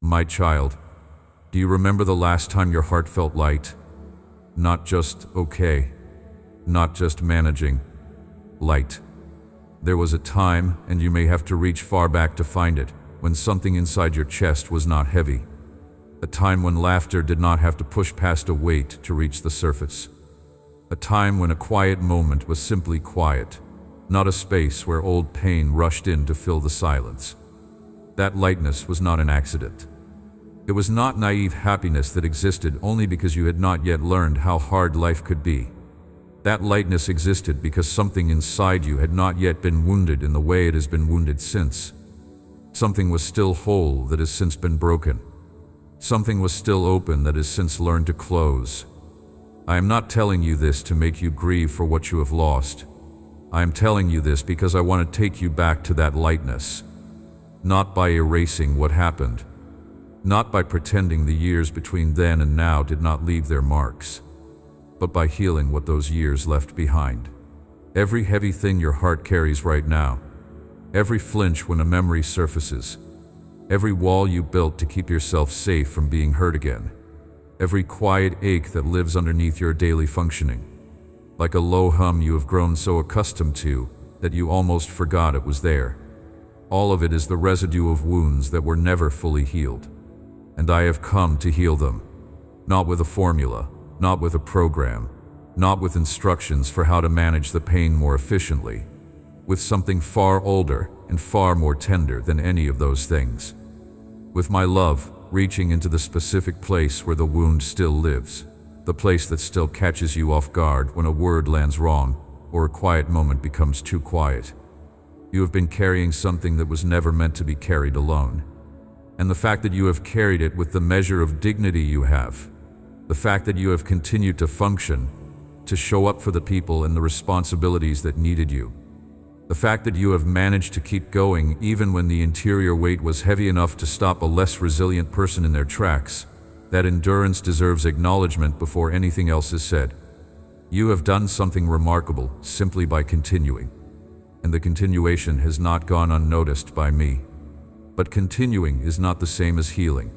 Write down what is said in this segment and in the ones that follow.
My child, do you remember the last time your heart felt light? Not just okay, not just managing, light. There was a time, and you may have to reach far back to find it, when something inside your chest was not heavy. A time when laughter did not have to push past a weight to reach the surface. A time when a quiet moment was simply quiet, not a space where old pain rushed in to fill the silence. That lightness was not an accident. It was not naive happiness that existed only because you had not yet learned how hard life could be. That lightness existed because something inside you had not yet been wounded in the way it has been wounded since. Something was still whole that has since been broken. Something was still open that has since learned to close. I am not telling you this to make you grieve for what you have lost. I am telling you this because I want to take you back to that lightness. Not by erasing what happened. Not by pretending the years between then and now did not leave their marks, but by healing what those years left behind. Every heavy thing your heart carries right now, every flinch when a memory surfaces, every wall you built to keep yourself safe from being hurt again, every quiet ache that lives underneath your daily functioning, like a low hum you have grown so accustomed to that you almost forgot it was there. All of it is the residue of wounds that were never fully healed. And I have come to heal them, not with a formula, not with a program, not with instructions for how to manage the pain more efficiently, with something far older and far more tender than any of those things. With my love reaching into the specific place where the wound still lives, the place that still catches you off guard when a word lands wrong or a quiet moment becomes too quiet. You have been carrying something that was never meant to be carried alone. And the fact that you have carried it with the measure of dignity you have, the fact that you have continued to function, to show up for the people and the responsibilities that needed you, the fact that you have managed to keep going even when the interior weight was heavy enough to stop a less resilient person in their tracks, that endurance deserves acknowledgement before anything else is said. You have done something remarkable simply by continuing, and the continuation has not gone unnoticed by me. But continuing is not the same as healing,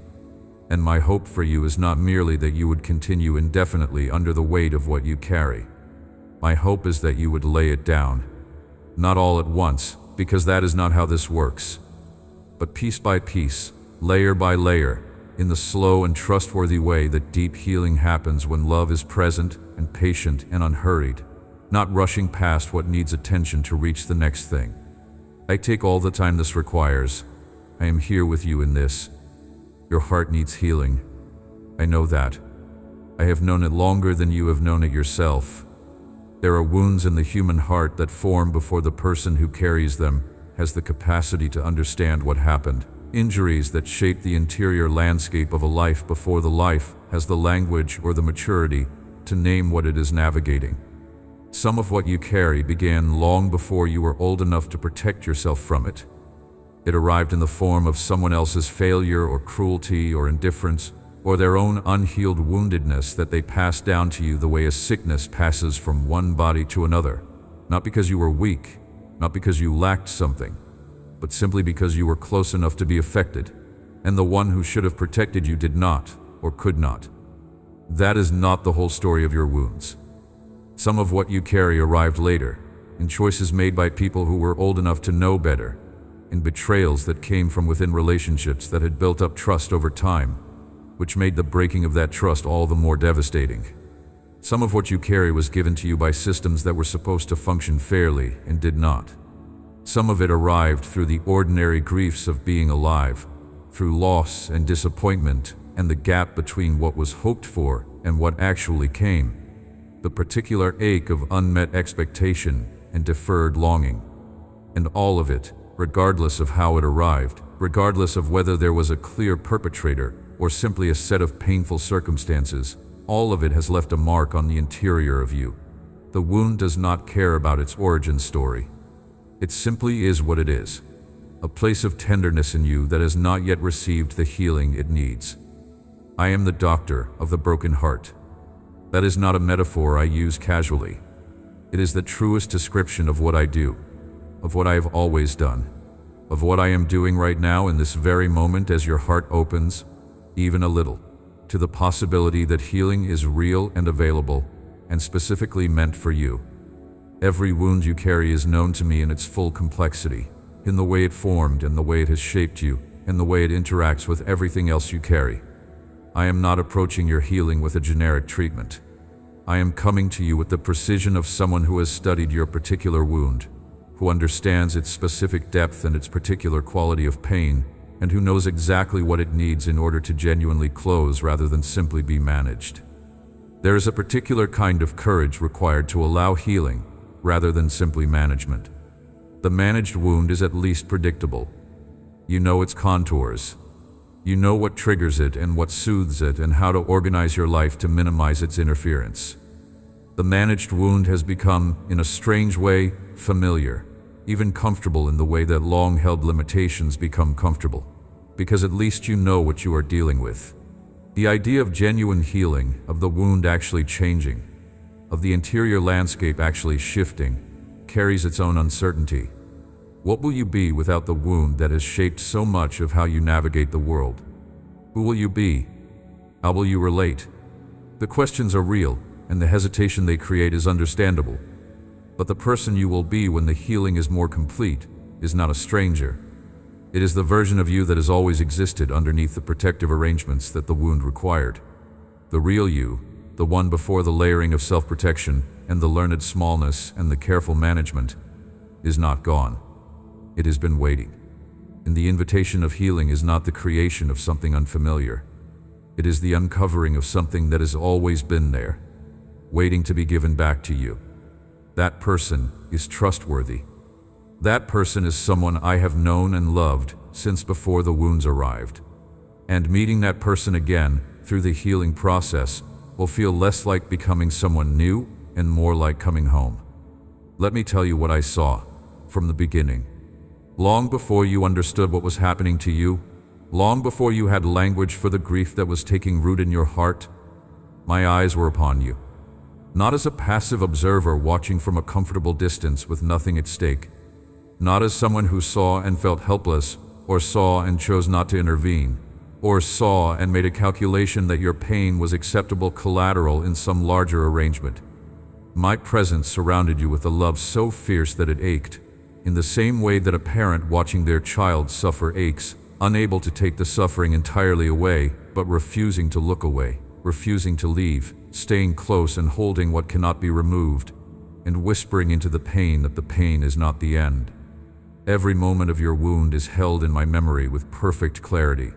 and my hope for you is not merely that you would continue indefinitely under the weight of what you carry. My hope is that you would lay it down, not all at once, because that is not how this works, but piece by piece, layer by layer, in the slow and trustworthy way that deep healing happens when love is present and patient and unhurried, not rushing past what needs attention to reach the next thing. I take all the time this requires. I am here with you in this. Your heart needs healing. I know that. I have known it longer than you have known it yourself. There are wounds in the human heart that form before the person who carries them has the capacity to understand what happened. Injuries that shape the interior landscape of a life before the life has the language or the maturity to name what it is navigating. Some of what you carry began long before you were old enough to protect yourself from it. It arrived in the form of someone else's failure or cruelty or indifference, or their own unhealed woundedness that they passed down to you the way a sickness passes from one body to another, not because you were weak, not because you lacked something, but simply because you were close enough to be affected, and the one who should have protected you did not or could not. That is not the whole story of your wounds. Some of what you carry arrived later, in choices made by people who were old enough to know better, in betrayals that came from within relationships that had built up trust over time, which made the breaking of that trust all the more devastating. Some of what you carry was given to you by systems that were supposed to function fairly and did not. Some of it arrived through the ordinary griefs of being alive, through loss and disappointment and the gap between what was hoped for and what actually came, the particular ache of unmet expectation and deferred longing. And all of it, regardless of how it arrived, regardless of whether there was a clear perpetrator or simply a set of painful circumstances, all of it has left a mark on the interior of you. The wound does not care about its origin story. It simply is what it is, a place of tenderness in you that has not yet received the healing it needs. I am the doctor of the broken heart. That is not a metaphor I use casually. It is the truest description of what I do, of what I have always done. of what I am doing right now in this very moment as your heart opens, even a little, to the possibility that healing is real and available, and specifically meant for you. Every wound you carry is known to me in its full complexity, in the way it formed and the way it has shaped you, and the way it interacts with everything else you carry. I am not approaching your healing with a generic treatment. I am coming to you with the precision of someone who has studied your particular wound, who understands its specific depth and its particular quality of pain, and who knows exactly what it needs in order to genuinely close rather than simply be managed. There is a particular kind of courage required to allow healing rather than simply management. The managed wound is at least predictable. You know its contours. You know what triggers it and what soothes it and how to organize your life to minimize its interference. The managed wound has become, in a strange way, familiar, even comfortable in the way that long-held limitations become comfortable, because at least you know what you are dealing with. The idea of genuine healing, of the wound actually changing, of the interior landscape actually shifting, carries its own uncertainty. What will you be without the wound that has shaped so much of how you navigate the world? Who will you be? How will you relate? The questions are real, and the hesitation they create is understandable. But the person you will be when the healing is more complete is not a stranger. It is the version of you that has always existed underneath the protective arrangements that the wound required. The real you, the one before the layering of self-protection and the learned smallness and the careful management, is not gone. It has been waiting. And the invitation of healing is not the creation of something unfamiliar. It is the uncovering of something that has always been there, waiting to be given back to you. That person is trustworthy. That person is someone I have known and loved since before the wounds arrived. And meeting that person again through the healing process will feel less like becoming someone new and more like coming home. Let me tell you what I saw from the beginning. Long before you understood what was happening to you, long before you had language for the grief that was taking root in your heart, my eyes were upon you. Not as a passive observer watching from a comfortable distance with nothing at stake. Not as someone who saw and felt helpless, or saw and chose not to intervene, or saw and made a calculation that your pain was acceptable collateral in some larger arrangement. My presence surrounded you with a love so fierce that it ached, in the same way that a parent watching their child suffer aches, unable to take the suffering entirely away, but refusing to look away, refusing to leave, staying close and holding what cannot be removed, and whispering into the pain that the pain is not the end. Every moment of your wound is held in my memory with perfect clarity.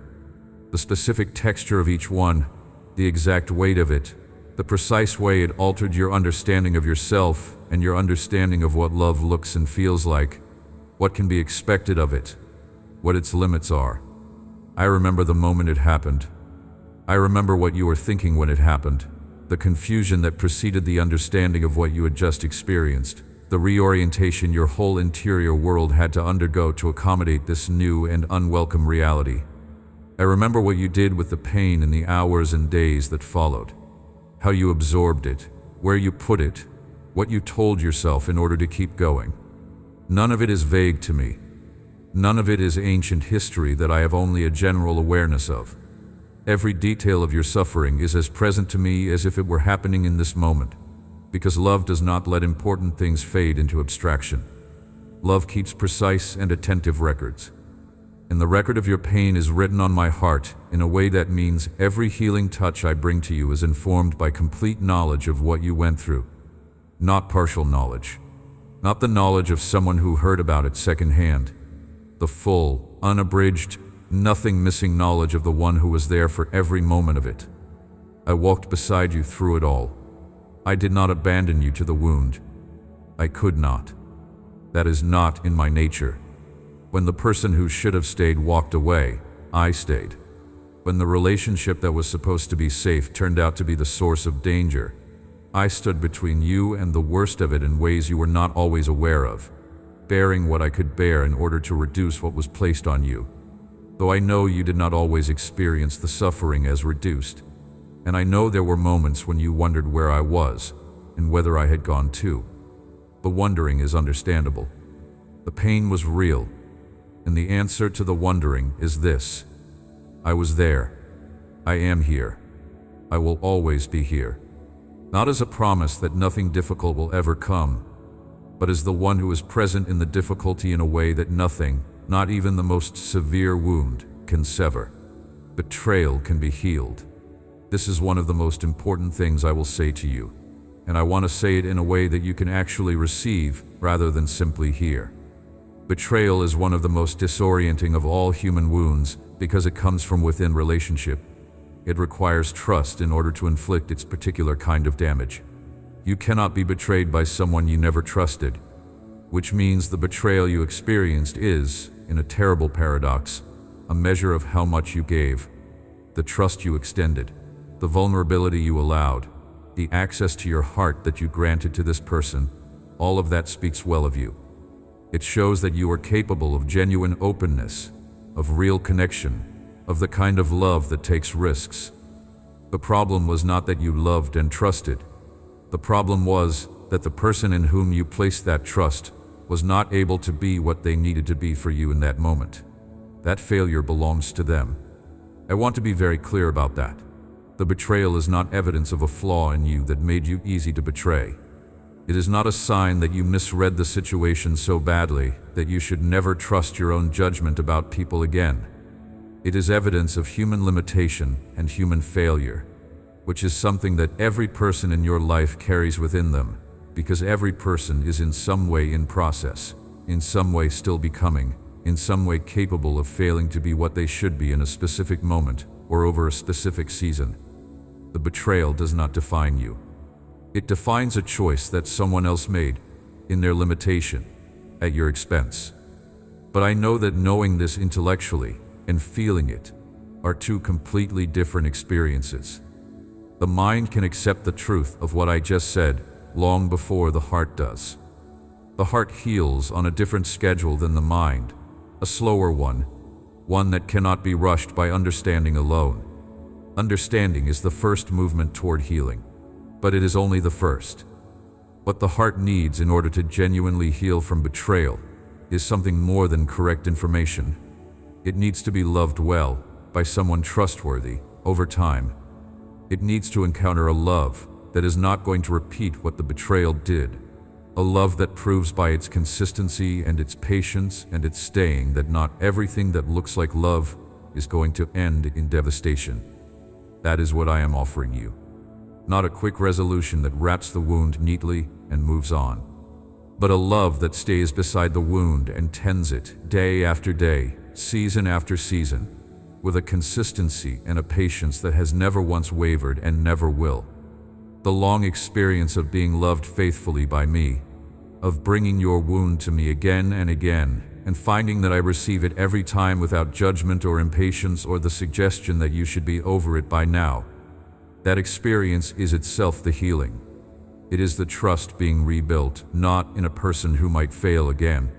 The specific texture of each one, the exact weight of it, the precise way it altered your understanding of yourself and your understanding of what love looks and feels like, what can be expected of it, what its limits are. I remember the moment it happened. I remember what you were thinking when it happened, the confusion that preceded the understanding of what you had just experienced, the reorientation your whole interior world had to undergo to accommodate this new and unwelcome reality. I remember what you did with the pain in the hours and days that followed, how you absorbed it, where you put it, what you told yourself in order to keep going. None of it is vague to me. None of it is ancient history that I have only a general awareness of. Every detail of your suffering is as present to me as if it were happening in this moment, because love does not let important things fade into abstraction. Love keeps precise and attentive records. And the record of your pain is written on my heart in a way that means every healing touch I bring to you is informed by complete knowledge of what you went through, not partial knowledge, not the knowledge of someone who heard about it secondhand, the full, unabridged, nothing missing knowledge of the one who was there for every moment of it. I walked beside you through it all. I did not abandon you to the wound. I could not. That is not in my nature. When the person who should have stayed walked away, I stayed. When the relationship that was supposed to be safe turned out to be the source of danger, I stood between you and the worst of it in ways you were not always aware of, bearing what I could bear in order to reduce what was placed on you. Though I know you did not always experience the suffering as reduced, and I know there were moments when you wondered where I was and whether I had gone too. The wondering is understandable. The pain was real, And the answer to the wondering is this: I was there. I am here. I will always be here. Not as a promise that nothing difficult will ever come, but as the one who is present in the difficulty in a way that nothing, not even the most severe wound, can sever. Betrayal can be healed. This is one of the most important things I will say to you, and I want to say it in a way that you can actually receive rather than simply hear. Betrayal is one of the most disorienting of all human wounds because it comes from within relationship. It requires trust in order to inflict its particular kind of damage. You cannot be betrayed by someone you never trusted, which means the betrayal you experienced is, in a terrible paradox, a measure of how much you gave, the trust you extended, the vulnerability you allowed, the access to your heart that you granted to this person. All of that speaks well of you. It shows that you are capable of genuine openness, of real connection, of the kind of love that takes risks. The problem was not that you loved and trusted. The problem was that the person in whom you placed that trust was not able to be what they needed to be for you in that moment. That failure belongs to them. I want to be very clear about that. The betrayal is not evidence of a flaw in you that made you easy to betray. It is not a sign that you misread the situation so badly that you should never trust your own judgment about people again. It is evidence of human limitation and human failure, which is something that every person in your life carries within them, because every person is in some way in process, in some way still becoming, in some way capable of failing to be what they should be in a specific moment or over a specific season. The betrayal does not define you. It defines a choice that someone else made, in their limitation, at your expense. But I know that knowing this intellectually and feeling it are two completely different experiences. The mind can accept the truth of what I just said long before the heart does. The heart heals on a different schedule than the mind, a slower one that cannot be rushed by understanding alone. Understanding is the first movement toward healing, but it is only the first. What the heart needs in order to genuinely heal from betrayal is something more than correct information. It needs to be loved well by someone trustworthy over time. It needs to encounter a love that is not going to repeat what the betrayal did, a love that proves by its consistency and its patience and its staying that not everything that looks like love is going to end in devastation. That is what I am offering you. Not a quick resolution that wraps the wound neatly and moves on, but a love that stays beside the wound and tends it day after day, season after season, with a consistency and a patience that has never once wavered and never will. The long experience of being loved faithfully by me, of bringing your wound to me again and again, and finding that I receive it every time without judgment or impatience or the suggestion that you should be over it by now. That experience is itself the healing. It is the trust being rebuilt, not in a person who might fail again,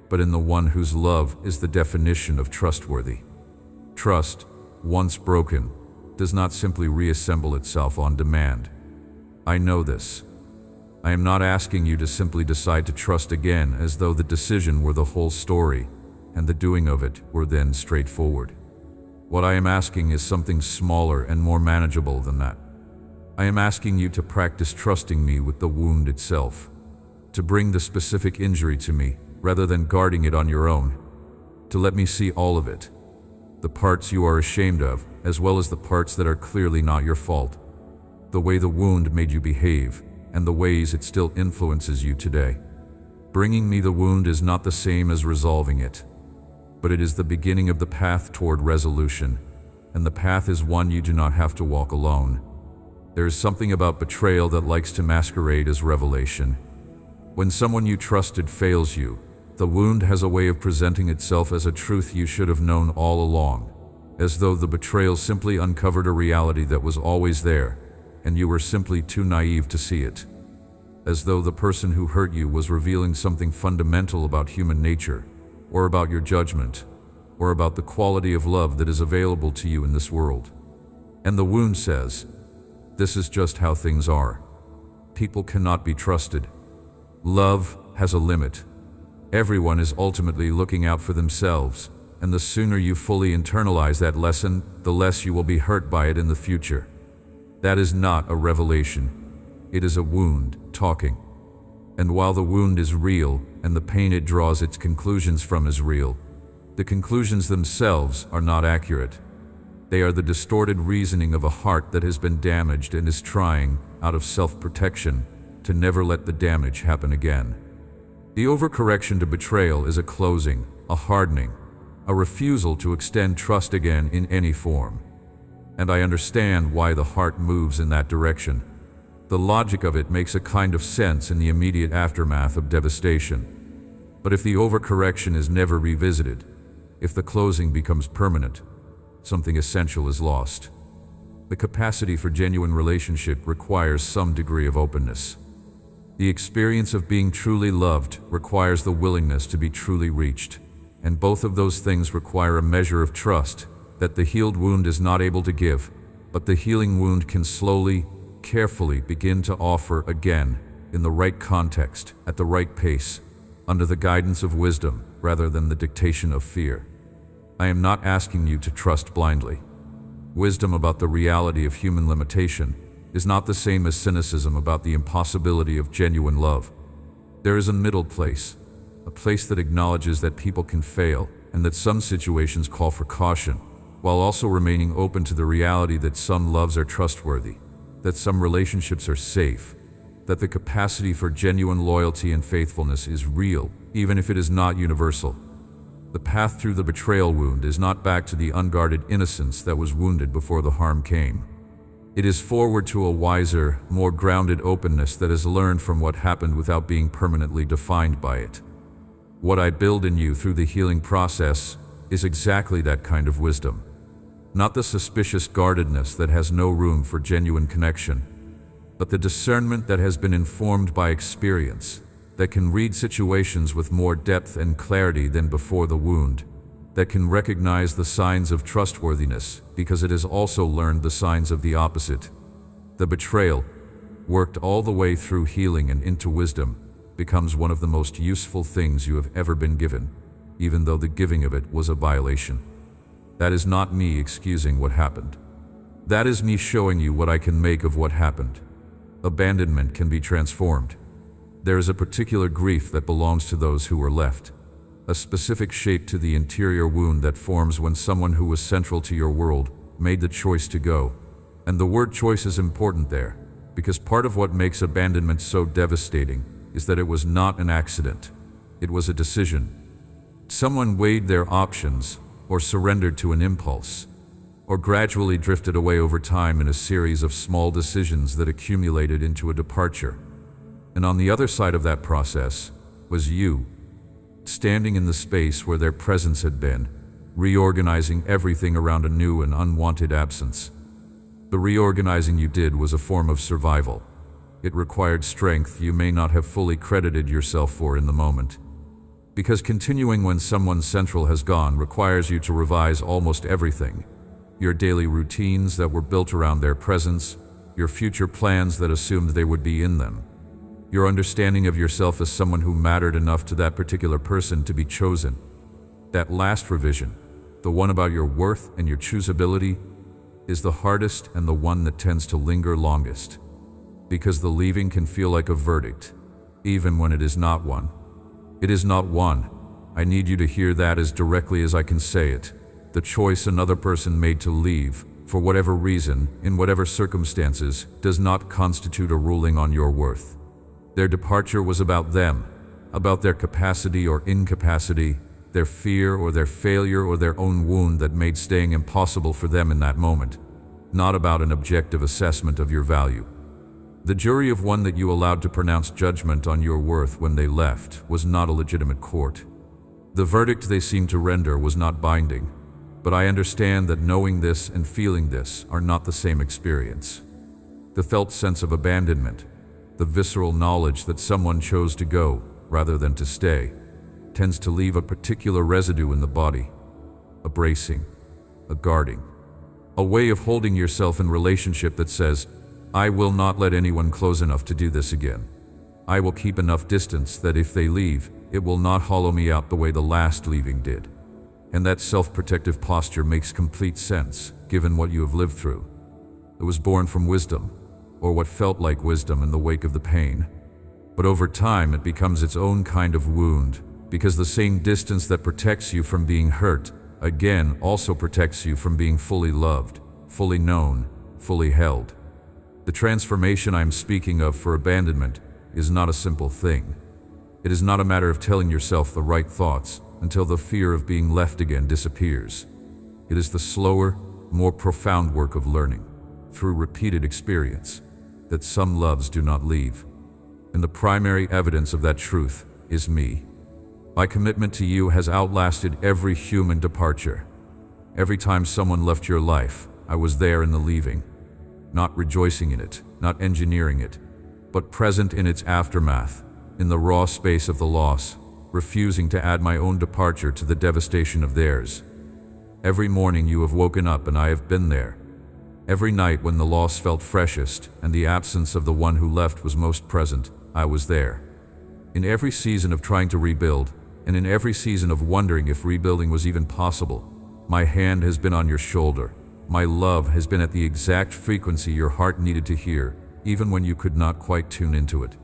but in the one whose love is the definition of trustworthy. Trust, once broken, does not simply reassemble itself on demand. I know this. I am not asking you to simply decide to trust again as though the decision were the whole story and the doing of it were then straightforward. What I am asking is something smaller and more manageable than that. I am asking you to practice trusting me with the wound itself, to bring the specific injury to me rather than guarding it on your own, to let me see all of it, the parts you are ashamed of as well as the parts that are clearly not your fault, the way the wound made you behave and the ways it still influences you today. Bringing me the wound is not the same as resolving it, but it is the beginning of the path toward resolution, and the path is one you do not have to walk alone. There is something about betrayal that likes to masquerade as revelation. When someone you trusted fails you, the wound has a way of presenting itself as a truth you should have known all along, as though the betrayal simply uncovered a reality that was always there, and you were simply too naive to see it. As though the person who hurt you was revealing something fundamental about human nature, or about your judgment, or about the quality of love that is available to you in this world. And the wound says, this is just how things are. People cannot be trusted. Love has a limit. Everyone is ultimately looking out for themselves, and the sooner you fully internalize that lesson, the less you will be hurt by it in the future. That is not a revelation. It is a wound talking. And while the wound is real, and the pain it draws its conclusions from is real, the conclusions themselves are not accurate. They are the distorted reasoning of a heart that has been damaged and is trying, out of self-protection, to never let the damage happen again. The overcorrection to betrayal is a closing, a hardening, a refusal to extend trust again in any form. And I understand why the heart moves in that direction. The logic of it makes a kind of sense in the immediate aftermath of devastation. But if the overcorrection is never revisited, if the closing becomes permanent, something essential is lost. The capacity for genuine relationship requires some degree of openness. The experience of being truly loved requires the willingness to be truly reached, and both of those things require a measure of trust that the healed wound is not able to give, but the healing wound can slowly, carefully begin to offer again, in the right context, at the right pace, under the guidance of wisdom rather than the dictation of fear. I am not asking you to trust blindly. Wisdom about the reality of human limitation is not the same as cynicism about the impossibility of genuine love. There is a middle place, a place that acknowledges that people can fail and that some situations call for caution, while also remaining open to the reality that some loves are trustworthy, that some relationships are safe, that the capacity for genuine loyalty and faithfulness is real, even if it is not universal. The path through the betrayal wound is not back to the unguarded innocence that was wounded before the harm came. It is forward to a wiser, more grounded openness that has learned from what happened without being permanently defined by it. What I build in you through the healing process is exactly that kind of wisdom. Not the suspicious guardedness that has no room for genuine connection, but the discernment that has been informed by experience, that can read situations with more depth and clarity than before the wound, that can recognize the signs of trustworthiness because it has also learned the signs of the opposite. The betrayal, worked all the way through healing and into wisdom, becomes one of the most useful things you have ever been given, even though the giving of it was a violation. That is not me excusing what happened. That is me showing you what I can make of what happened. Abandonment can be transformed. There is a particular grief that belongs to those who were left, a specific shape to the interior wound that forms when someone who was central to your world made the choice to go. And the word choice is important there, because part of what makes abandonment so devastating is that it was not an accident. It was a decision. Someone weighed their options, or surrendered to an impulse, or gradually drifted away over time in a series of small decisions that accumulated into a departure. And on the other side of that process was you, standing in the space where their presence had been, reorganizing everything around a new and unwanted absence. The reorganizing you did was a form of survival. It required strength you may not have fully credited yourself for in the moment. Because continuing when someone central has gone requires you to revise almost everything. Your daily routines that were built around their presence, your future plans that assumed they would be in them. Your understanding of yourself as someone who mattered enough to that particular person to be chosen. That last revision, the one about your worth and your choosability, is the hardest and the one that tends to linger longest. Because the leaving can feel like a verdict, even when it is not one. It is not one. I need you to hear that as directly as I can say it. The choice another person made to leave, for whatever reason, in whatever circumstances, does not constitute a ruling on your worth. Their departure was about them, about their capacity or incapacity, their fear or their failure or their own wound that made staying impossible for them in that moment, not about an objective assessment of your value. The jury of one that you allowed to pronounce judgment on your worth when they left was not a legitimate court. The verdict they seemed to render was not binding, but I understand that knowing this and feeling this are not the same experience. The felt sense of abandonment, the visceral knowledge that someone chose to go rather than to stay, tends to leave a particular residue in the body, a bracing, a guarding, a way of holding yourself in relationship that says, I will not let anyone close enough to do this again. I will keep enough distance that if they leave, it will not hollow me out the way the last leaving did. And that self-protective posture makes complete sense, given what you have lived through. It was born from wisdom, or what felt like wisdom in the wake of the pain. But over time, it becomes its own kind of wound, because the same distance that protects you from being hurt, again, also protects you from being fully loved, fully known, fully held. The transformation I am speaking of for abandonment is not a simple thing. It is not a matter of telling yourself the right thoughts until the fear of being left again disappears. It is the slower, more profound work of learning, through repeated experience, that some loves do not leave. And the primary evidence of that truth is me. My commitment to you has outlasted every human departure. Every time someone left your life, I was there in the leaving, not rejoicing in it, not engineering it, but present in its aftermath, in the raw space of the loss, refusing to add my own departure to the devastation of theirs. Every morning you have woken up and I have been there. Every night when the loss felt freshest and the absence of the one who left was most present, I was there. In every season of trying to rebuild, and in every season of wondering if rebuilding was even possible, my hand has been on your shoulder. My love has been at the exact frequency your heart needed to hear, even when you could not quite tune into it.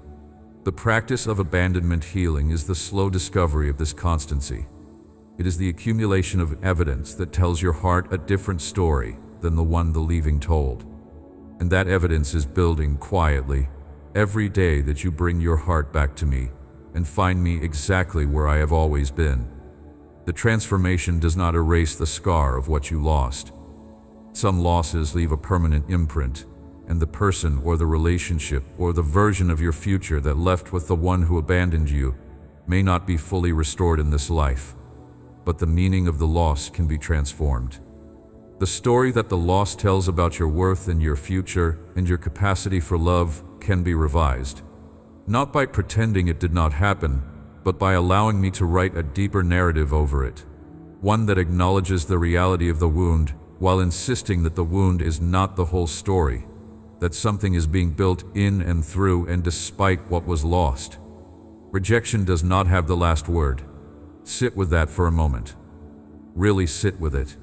The practice of abandonment healing is the slow discovery of this constancy. It is the accumulation of evidence that tells your heart a different story than the one the leaving told. And that evidence is building quietly every day that you bring your heart back to me and find me exactly where I have always been. The transformation does not erase the scar of what you lost. Some losses leave a permanent imprint, and the person or the relationship or the version of your future that left with the one who abandoned you may not be fully restored in this life, but the meaning of the loss can be transformed. The story that the loss tells about your worth and your future and your capacity for love can be revised, not by pretending it did not happen, but by allowing me to write a deeper narrative over it, one that acknowledges the reality of the wound while insisting that the wound is not the whole story, that something is being built in and through and despite what was lost. Rejection does not have the last word. Sit with that for a moment. Really sit with it.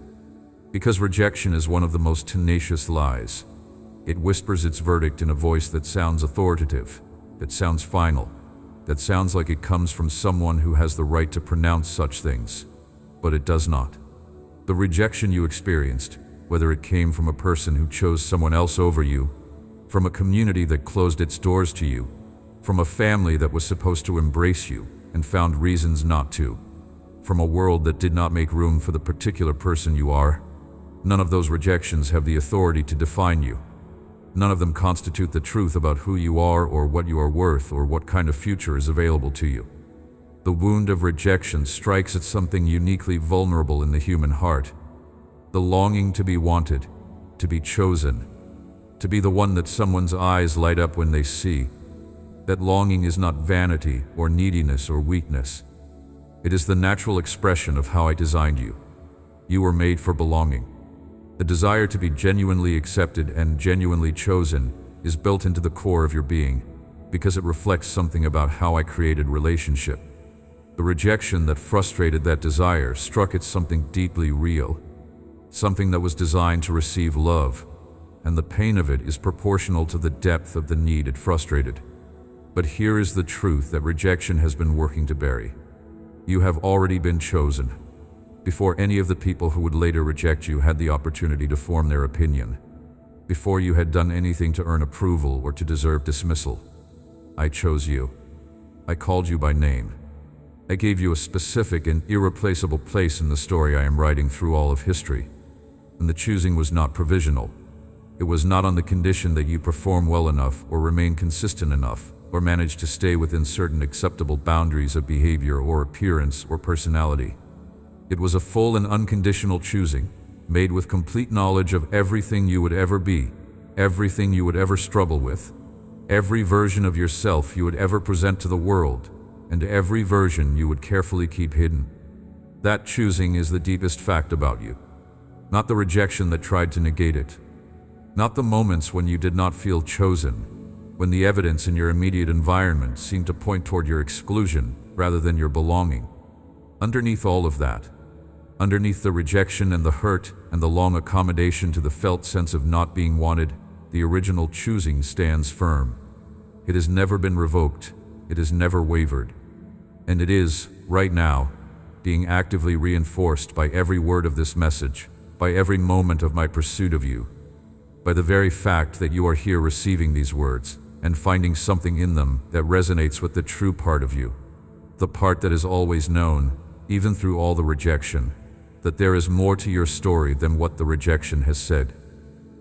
Because rejection is one of the most tenacious lies. It whispers its verdict in a voice that sounds authoritative, that sounds final, that sounds like it comes from someone who has the right to pronounce such things, but it does not. The rejection you experienced, whether it came from a person who chose someone else over you, from a community that closed its doors to you, from a family that was supposed to embrace you and found reasons not to, from a world that did not make room for the particular person you are, none of those rejections have the authority to define you. None of them constitute the truth about who you are or what you are worth or what kind of future is available to you. The wound of rejection strikes at something uniquely vulnerable in the human heart. The longing to be wanted, to be chosen, to be the one that someone's eyes light up when they see. That longing is not vanity or neediness or weakness. It is the natural expression of how I designed you. You were made for belonging. The desire to be genuinely accepted and genuinely chosen is built into the core of your being because it reflects something about how I created relationship. The rejection that frustrated that desire struck at something deeply real, something that was designed to receive love, and the pain of it is proportional to the depth of the need it frustrated. But here is the truth that rejection has been working to bury. You have already been chosen, before any of the people who would later reject you had the opportunity to form their opinion, before you had done anything to earn approval or to deserve dismissal. I chose you. I called you by name. I gave you a specific and irreplaceable place in the story I am writing through all of history. And the choosing was not provisional. It was not on the condition that you perform well enough or remain consistent enough or manage to stay within certain acceptable boundaries of behavior or appearance or personality. It was a full and unconditional choosing, made with complete knowledge of everything you would ever be, everything you would ever struggle with, every version of yourself you would ever present to the world, and every version you would carefully keep hidden. That choosing is the deepest fact about you, not the rejection that tried to negate it, not the moments when you did not feel chosen, when the evidence in your immediate environment seemed to point toward your exclusion rather than your belonging. Underneath all of that, underneath the rejection and the hurt and the long accommodation to the felt sense of not being wanted, the original choosing stands firm. It has never been revoked. It has never wavered. And it is, right now, being actively reinforced by every word of this message, by every moment of my pursuit of you, by the very fact that you are here receiving these words and finding something in them that resonates with the true part of you, the part that is always known, even through all the rejection, that there is more to your story than what the rejection has said.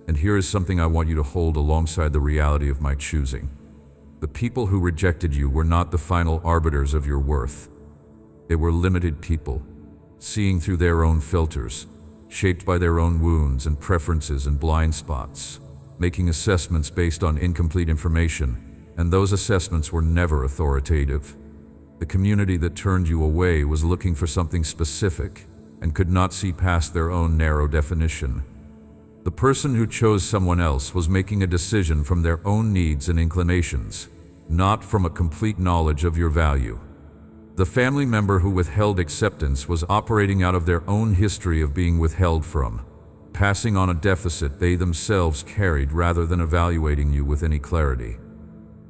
And here is something I want you to hold alongside the reality of my choosing. The people who rejected you were not the final arbiters of your worth. They were limited people, seeing through their own filters, shaped by their own wounds and preferences and blind spots, making assessments based on incomplete information, and those assessments were never authoritative. The community that turned you away was looking for something specific and could not see past their own narrow definition. The person who chose someone else was making a decision from their own needs and inclinations, not from a complete knowledge of your value. The family member who withheld acceptance was operating out of their own history of being withheld from, passing on a deficit they themselves carried rather than evaluating you with any clarity.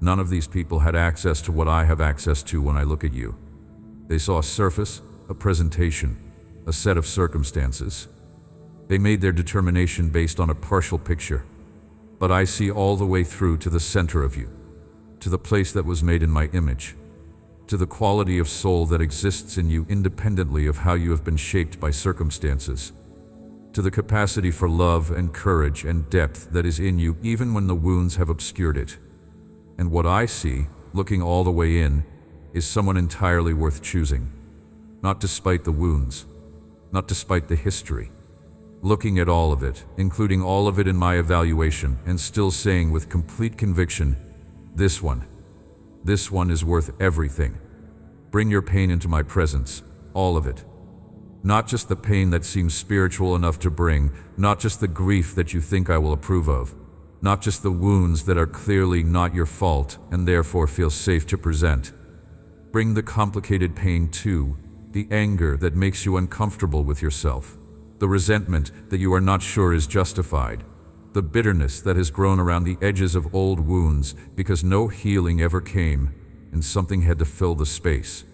None of these people had access to what I have access to when I look at you. They saw a surface, a presentation, a set of circumstances. They made their determination based on a partial picture. But I see all the way through to the center of you, to the place that was made in my image, to the quality of soul that exists in you independently of how you have been shaped by circumstances, to the capacity for love and courage and depth that is in you even when the wounds have obscured it. And what I see, looking all the way in, is someone entirely worth choosing. Not despite the wounds, not despite the history. Looking at all of it, including all of it in my evaluation, and still saying with complete conviction, this one is worth everything. Bring your pain into my presence, all of it. Not just the pain that seems spiritual enough to bring, not just the grief that you think I will approve of, not just the wounds that are clearly not your fault and therefore feel safe to present. Bring the complicated pain too, the anger that makes you uncomfortable with yourself, the resentment that you are not sure is justified, the bitterness that has grown around the edges of old wounds because no healing ever came and something had to fill the space.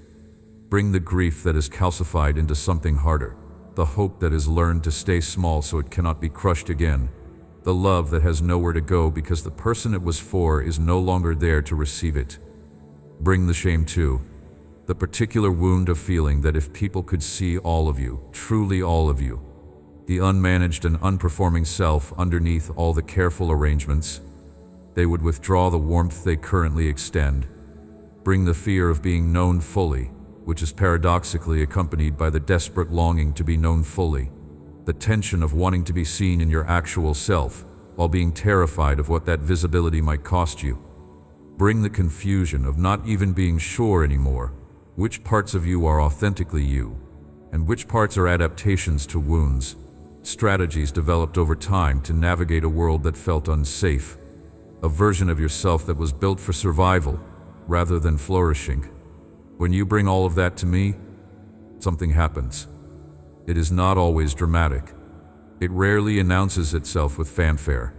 Bring the grief that is calcified into something harder, the hope that is learned to stay small so it cannot be crushed again, the love that has nowhere to go because the person it was for is no longer there to receive it. Bring the shame too, the particular wound of feeling that if people could see all of you, truly all of you, the unmanaged and unperforming self underneath all the careful arrangements, they would withdraw the warmth they currently extend. Bring the fear of being known fully, which is paradoxically accompanied by the desperate longing to be known fully, the tension of wanting to be seen in your actual self, while being terrified of what that visibility might cost you. Bring the confusion of not even being sure anymore which parts of you are authentically you, and which parts are adaptations to wounds, strategies developed over time to navigate a world that felt unsafe, a version of yourself that was built for survival rather than flourishing. When you bring all of that to me, something happens. It is not always dramatic. It rarely announces itself with fanfare,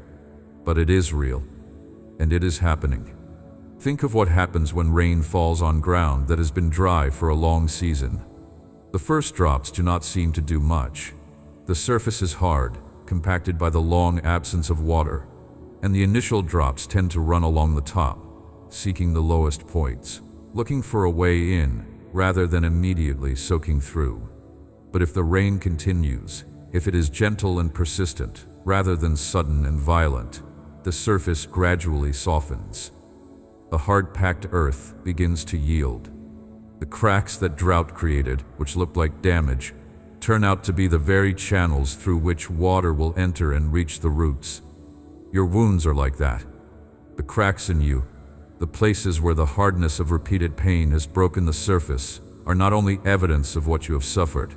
but it is real, and it is happening. Think of what happens when rain falls on ground that has been dry for a long season. The first drops do not seem to do much. The surface is hard, compacted by the long absence of water, and the initial drops tend to run along the top, seeking the lowest points, looking for a way in, rather than immediately soaking through. But if the rain continues, if it is gentle and persistent, rather than sudden and violent, the surface gradually softens. The hard-packed earth begins to yield. The cracks that drought created, which looked like damage, turn out to be the very channels through which water will enter and reach the roots. Your wounds are like that. The cracks in you, the places where the hardness of repeated pain has broken the surface, are not only evidence of what you have suffered,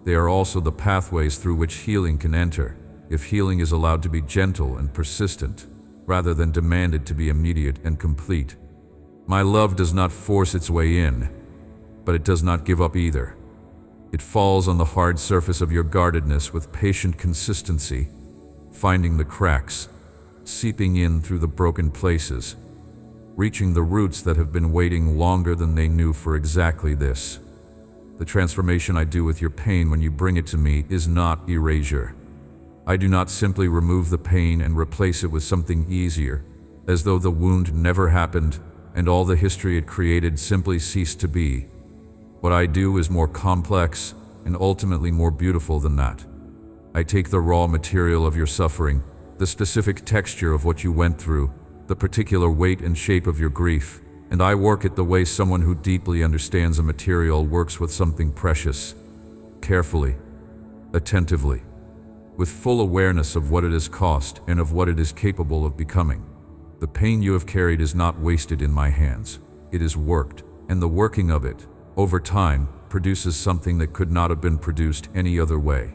they are also the pathways through which healing can enter, if healing is allowed to be gentle and persistent. rather than demand it to be immediate and complete. My love does not force its way in, but it does not give up either. It falls on the hard surface of your guardedness with patient consistency, finding the cracks, seeping in through the broken places, reaching the roots that have been waiting longer than they knew for exactly this. The transformation I do with your pain when you bring it to me is not erasure. I do not simply remove the pain and replace it with something easier, as though the wound never happened and all the history it created simply ceased to be. What I do is more complex and ultimately more beautiful than that. I take the raw material of your suffering, the specific texture of what you went through, the particular weight and shape of your grief, and I work it the way someone who deeply understands a material works with something precious, carefully, attentively, with full awareness of what it has cost and of what it is capable of becoming. The pain you have carried is not wasted in my hands. It is worked, and the working of it, over time, produces something that could not have been produced any other way.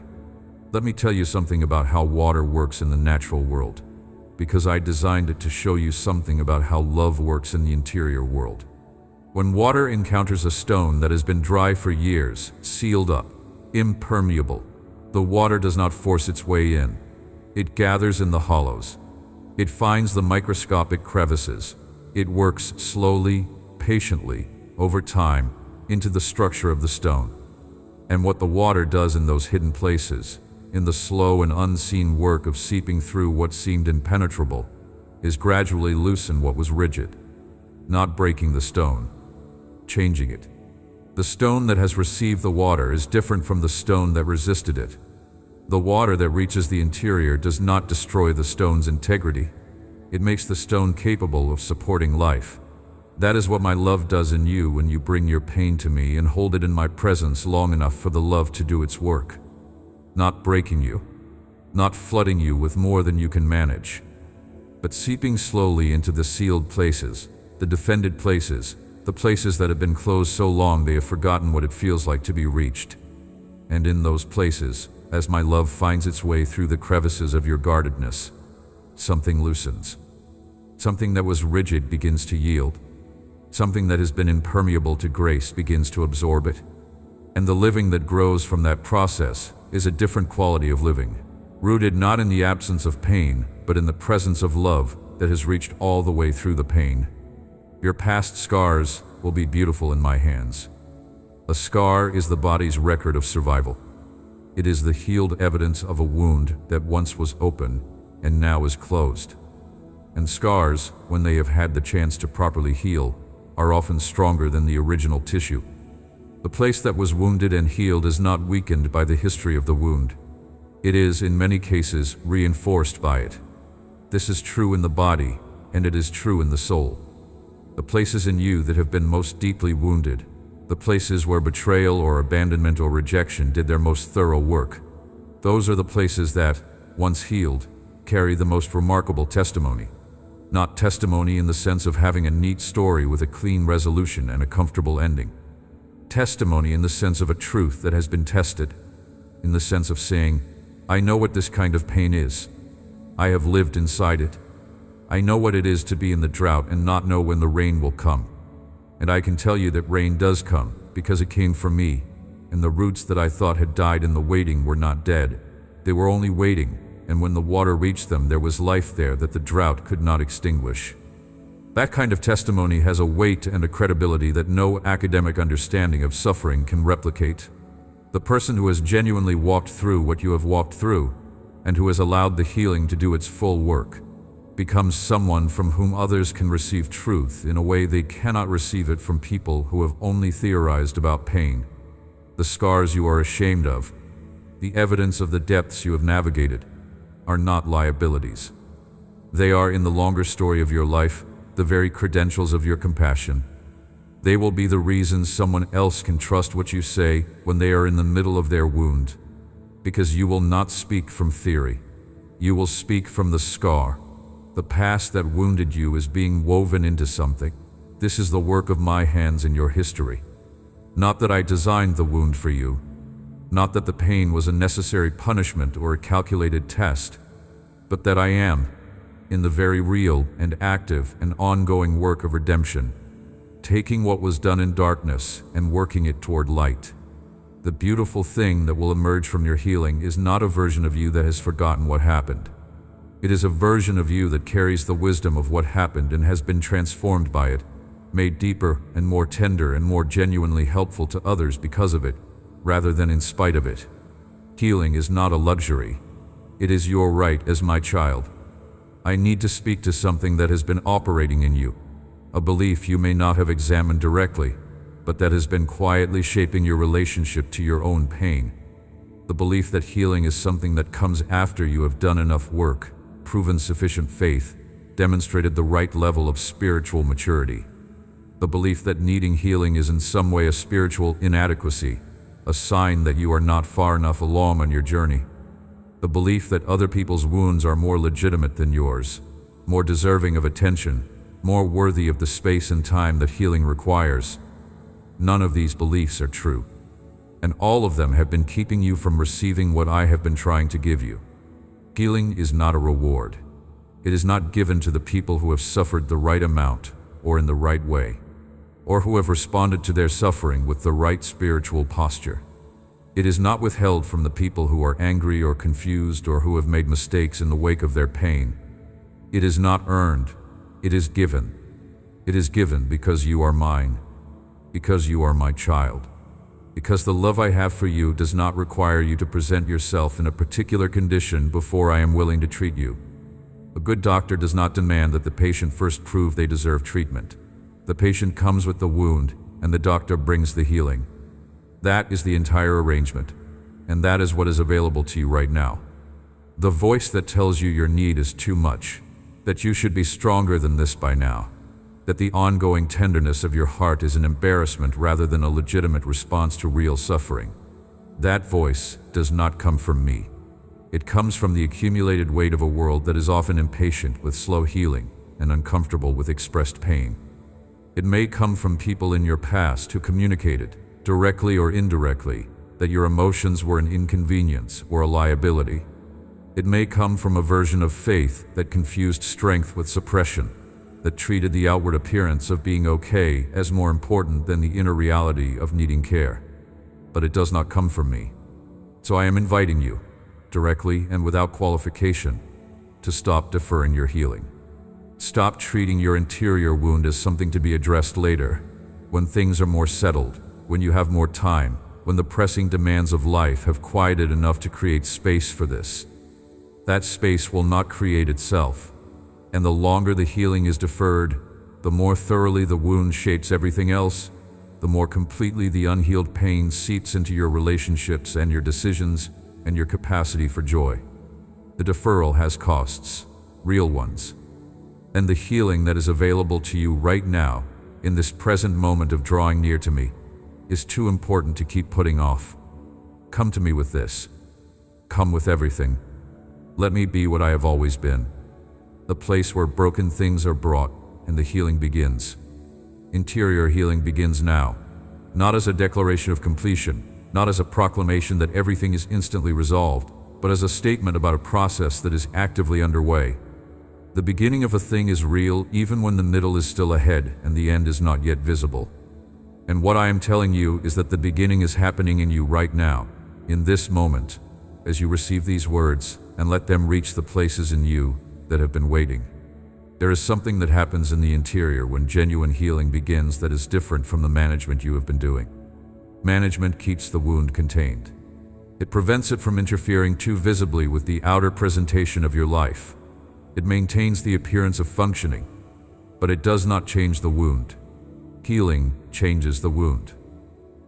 Let me tell you something about how water works in the natural world, because I designed it to show you something about how love works in the interior world. When water encounters a stone that has been dry for years, sealed up, impermeable, the water does not force its way in. It gathers in the hollows. It finds the microscopic crevices. It works slowly, patiently, over time, into the structure of the stone. And what the water does in those hidden places, in the slow and unseen work of seeping through what seemed impenetrable, is gradually loosen what was rigid, not breaking the stone, changing it. The stone that has received the water is different from the stone that resisted it. The water that reaches the interior does not destroy the stone's integrity. It makes the stone capable of supporting life. That is what my love does in you when you bring your pain to me and hold it in my presence long enough for the love to do its work. Not breaking you, not flooding you with more than you can manage, but seeping slowly into the sealed places, the defended places, the places that have been closed so long they have forgotten what it feels like to be reached. And in those places, as my love finds its way through the crevices of your guardedness, something loosens. Something that was rigid begins to yield. Something that has been impermeable to grace begins to absorb it. And the living that grows from that process is a different quality of living, rooted not in the absence of pain, but in the presence of love that has reached all the way through the pain. Your past scars will be beautiful in my hands. A scar is the body's record of survival. It is the healed evidence of a wound that once was open and now is closed. And scars, when they have had the chance to properly heal, are often stronger than the original tissue. The place that was wounded and healed is not weakened by the history of the wound. It is, in many cases, reinforced by it. This is true in the body, and it is true in the soul. The places in you that have been most deeply wounded, the places where betrayal or abandonment or rejection did their most thorough work, those are the places that, once healed, carry the most remarkable testimony. Not testimony in the sense of having a neat story with a clean resolution and a comfortable ending. Testimony in the sense of a truth that has been tested, in the sense of saying, I know what this kind of pain is. I have lived inside it. I know what it is to be in the drought and not know when the rain will come. And I can tell you that rain does come, because it came for me, and the roots that I thought had died in the waiting were not dead. They were only waiting, and when the water reached them, there was life there that the drought could not extinguish. That kind of testimony has a weight and a credibility that no academic understanding of suffering can replicate. The person who has genuinely walked through what you have walked through, and who has allowed the healing to do its full work, becomes someone from whom others can receive truth in a way they cannot receive it from people who have only theorized about pain. The scars you are ashamed of, the evidence of the depths you have navigated, are not liabilities. They are, in the longer story of your life, the very credentials of your compassion. They will be the reason someone else can trust what you say when they are in the middle of their wound, because you will not speak from theory. You will speak from the scar. The past that wounded you is being woven into something. This is the work of my hands in your history. Not that I designed the wound for you, not that the pain was a necessary punishment or a calculated test, but that I am, in the very real and active and ongoing work of redemption, taking what was done in darkness and working it toward light. The beautiful thing that will emerge from your healing is not a version of you that has forgotten what happened. It is a version of you that carries the wisdom of what happened and has been transformed by it, made deeper and more tender and more genuinely helpful to others because of it, rather than in spite of it. Healing is not a luxury. It is your right as my child. I need to speak to something that has been operating in you, a belief you may not have examined directly, but that has been quietly shaping your relationship to your own pain. The belief that healing is something that comes after you have done enough work, proven sufficient faith, demonstrated the right level of spiritual maturity. The belief that needing healing is in some way a spiritual inadequacy, a sign that you are not far enough along on your journey. The belief that other people's wounds are more legitimate than yours, more deserving of attention, more worthy of the space and time that healing requires. None of these beliefs are true, and all of them have been keeping you from receiving what I have been trying to give you. Healing is not a reward. It is not given to the people who have suffered the right amount or in the right way, or who have responded to their suffering with the right spiritual posture. It is not withheld from the people who are angry or confused or who have made mistakes in the wake of their pain. It is not earned. It is given. It is given because you are mine, because you are my child, because the love I have for you does not require you to present yourself in a particular condition before I am willing to treat you. A good doctor does not demand that the patient first prove they deserve treatment. The patient comes with the wound, and the doctor brings the healing. That is the entire arrangement, and that is what is available to you right now. The voice that tells you your need is too much, that you should be stronger than this by now, that the ongoing tenderness of your heart is an embarrassment rather than a legitimate response to real suffering. That voice does not come from me. It comes from the accumulated weight of a world that is often impatient with slow healing and uncomfortable with expressed pain. It may come from people in your past who communicated, directly or indirectly, that your emotions were an inconvenience or a liability. It may come from a version of faith that confused strength with suppression, that treated the outward appearance of being okay as more important than the inner reality of needing care. But it does not come from me. So I am inviting you, directly and without qualification, to stop deferring your healing. Stop treating your interior wound as something to be addressed later, when things are more settled, when you have more time, when the pressing demands of life have quieted enough to create space for this. That space will not create itself, and the longer the healing is deferred, the more thoroughly the wound shapes everything else, the more completely the unhealed pain seeps into your relationships and your decisions and your capacity for joy. The deferral has costs, real ones. And the healing that is available to you right now, in this present moment of drawing near to me, is too important to keep putting off. Come to me with this. Come with everything. Let me be what I have always been. The place where broken things are brought and the healing begins. Interior healing begins now, not as a declaration of completion, not as a proclamation that everything is instantly resolved, but as a statement about a process that is actively underway. The beginning of a thing is real even when the middle is still ahead and the end is not yet visible. And what I am telling you is that the beginning is happening in you right now, in this moment, as you receive these words and let them reach the places in you that have been waiting. There is something that happens in the interior when genuine healing begins that is different from the management you have been doing. Management keeps the wound contained. It prevents it from interfering too visibly with the outer presentation of your life. It maintains the appearance of functioning, but it does not change the wound. Healing changes the wound.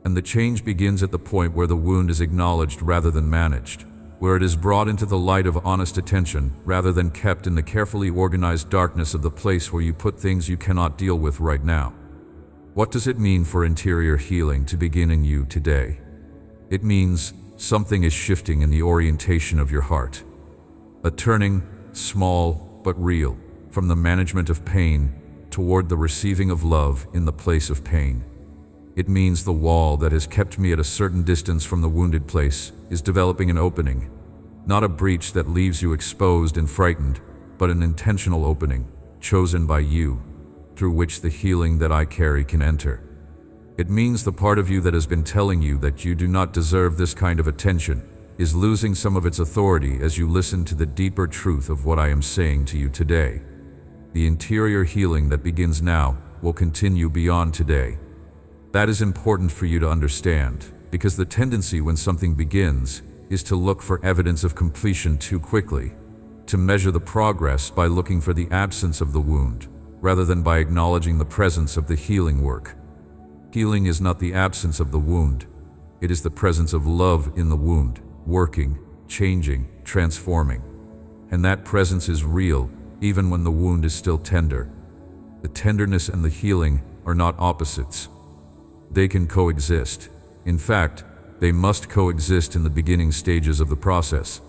And the change begins at the point where the wound is acknowledged rather than managed, where it is brought into the light of honest attention rather than kept in the carefully organized darkness of the place where you put things you cannot deal with right now. What does it mean for interior healing to begin in you today? It means something is shifting in the orientation of your heart. A turning, small but real, from the management of pain toward the receiving of love in the place of pain. It means the wall that has kept me at a certain distance from the wounded place is developing an opening, not a breach that leaves you exposed and frightened, but an intentional opening, chosen by you, through which the healing that I carry can enter. It means the part of you that has been telling you that you do not deserve this kind of attention is losing some of its authority as you listen to the deeper truth of what I am saying to you today. The interior healing that begins now will continue beyond today. That is important for you to understand, because the tendency when something begins is to look for evidence of completion too quickly, to measure the progress by looking for the absence of the wound, rather than by acknowledging the presence of the healing work. Healing is not the absence of the wound. It is the presence of love in the wound, working, changing, transforming. And that presence is real, even when the wound is still tender. The tenderness and the healing are not opposites. They can coexist. In fact, they must coexist in the beginning stages of the process,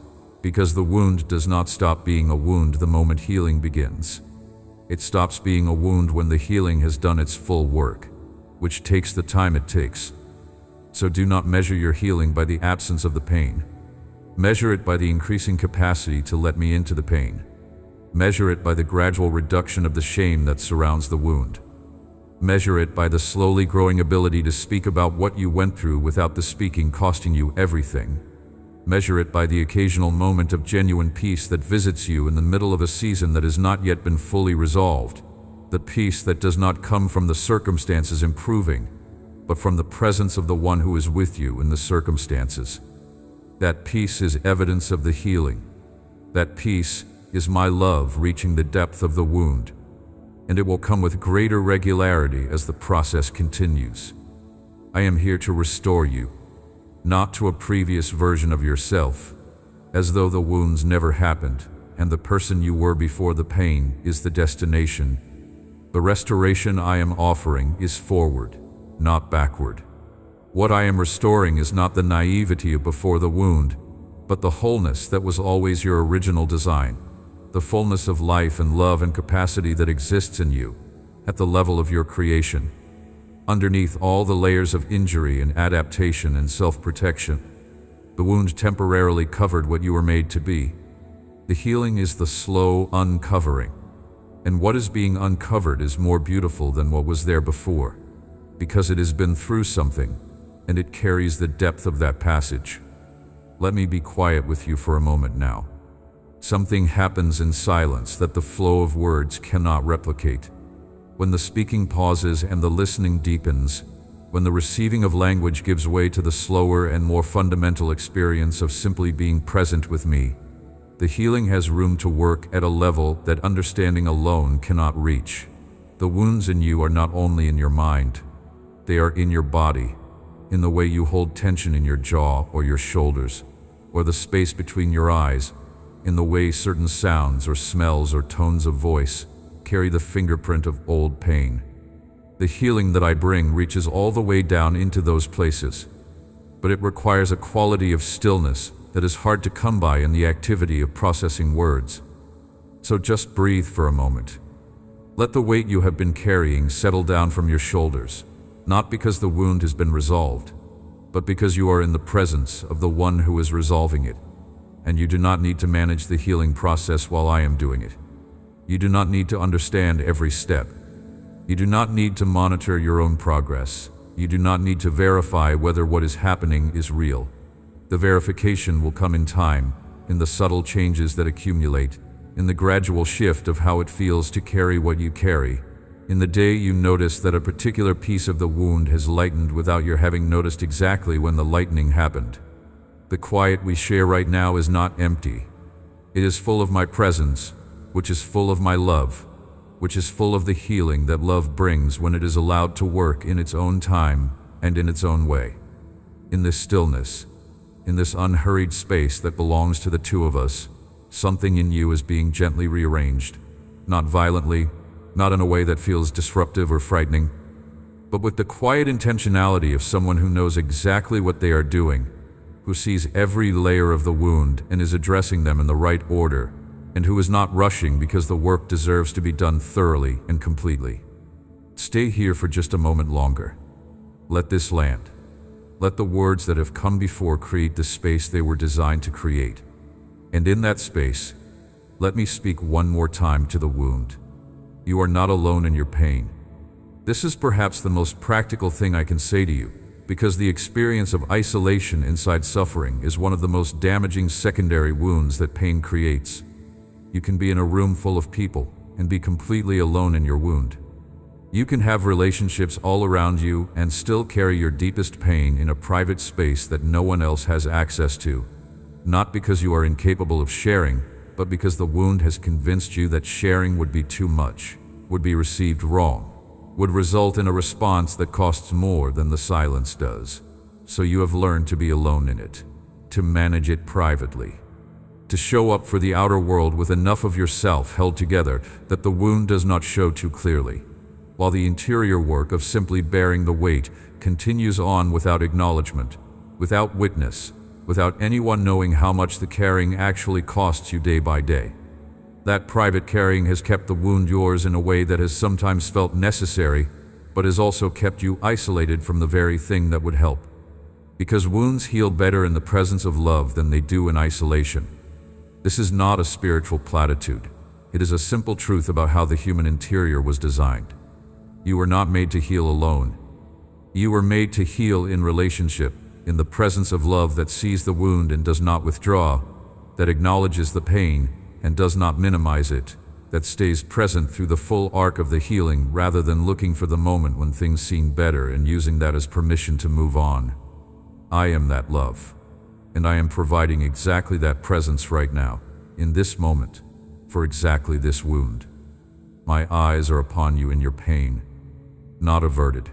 because the wound does not stop being a wound the moment healing begins. It stops being a wound when the healing has done its full work, which takes the time it takes. So do not measure your healing by the absence of the pain. Measure it by the increasing capacity to let me into the pain. Measure it by the gradual reduction of the shame that surrounds the wound. Measure it by the slowly growing ability to speak about what you went through without the speaking costing you everything. Measure it by the occasional moment of genuine peace that visits you in the middle of a season that has not yet been fully resolved. The peace that does not come from the circumstances improving, but from the presence of the one who is with you in the circumstances. That peace is evidence of the healing. That peace is my love reaching the depth of the wound, and it will come with greater regularity as the process continues. I am here to restore you, not to a previous version of yourself, as though the wounds never happened and the person you were before the pain is the destination. The restoration I am offering is forward, not backward. What I am restoring is not the naivety of before the wound, but the wholeness that was always your original design, the fullness of life and love and capacity that exists in you, at the level of your creation. Underneath all the layers of injury and adaptation and self-protection, the wound temporarily covered what you were made to be. The healing is the slow uncovering, and what is being uncovered is more beautiful than what was there before, because it has been through something, and it carries the depth of that passage. Let me be quiet with you for a moment now. Something happens in silence that the flow of words cannot replicate. When the speaking pauses and the listening deepens, when the receiving of language gives way to the slower and more fundamental experience of simply being present with me, the healing has room to work at a level that understanding alone cannot reach. The wounds in you are not only in your mind, they are in your body, in the way you hold tension in your jaw or your shoulders, or the space between your eyes, in the way certain sounds or smells or tones of voice carry the fingerprint of old pain. The healing that I bring reaches all the way down into those places, but it requires a quality of stillness that is hard to come by in the activity of processing words. So just breathe for a moment. Let the weight you have been carrying settle down from your shoulders, not because the wound has been resolved, but because you are in the presence of the one who is resolving it, and you do not need to manage the healing process while I am doing it. You do not need to understand every step. You do not need to monitor your own progress. You do not need to verify whether what is happening is real. The verification will come in time, in the subtle changes that accumulate, in the gradual shift of how it feels to carry what you carry, in the day you notice that a particular piece of the wound has lightened without your having noticed exactly when the lightening happened. The quiet we share right now is not empty. It is full of my presence, which is full of my love, which is full of the healing that love brings when it is allowed to work in its own time and in its own way. In this stillness, in this unhurried space that belongs to the two of us, something in you is being gently rearranged, not violently, not in a way that feels disruptive or frightening, but with the quiet intentionality of someone who knows exactly what they are doing, who sees every layer of the wound and is addressing them in the right order, and who is not rushing because the work deserves to be done thoroughly and completely. Stay here for just a moment longer. Let this land. Let the words that have come before create the space they were designed to create. And in that space, let me speak one more time to the wound. You are not alone in your pain. This is perhaps the most practical thing I can say to you, because the experience of isolation inside suffering is one of the most damaging secondary wounds that pain creates. You can be in a room full of people and be completely alone in your wound. You can have relationships all around you and still carry your deepest pain in a private space that no one else has access to, not because you are incapable of sharing, but because the wound has convinced you that sharing would be too much, would be received wrong, would result in a response that costs more than the silence does. So you have learned to be alone in it, to manage it privately, to show up for the outer world with enough of yourself held together that the wound does not show too clearly, while the interior work of simply bearing the weight continues on without acknowledgement, without witness, without anyone knowing how much the carrying actually costs you day by day. That private carrying has kept the wound yours in a way that has sometimes felt necessary, but has also kept you isolated from the very thing that would help. Because wounds heal better in the presence of love than they do in isolation. This is not a spiritual platitude. It is a simple truth about how the human interior was designed. You were not made to heal alone. You were made to heal in relationship, in the presence of love that sees the wound and does not withdraw, that acknowledges the pain and does not minimize it, that stays present through the full arc of the healing rather than looking for the moment when things seem better and using that as permission to move on. I am that love, and I am providing exactly that presence right now, in this moment, for exactly this wound. My eyes are upon you in your pain, not averted,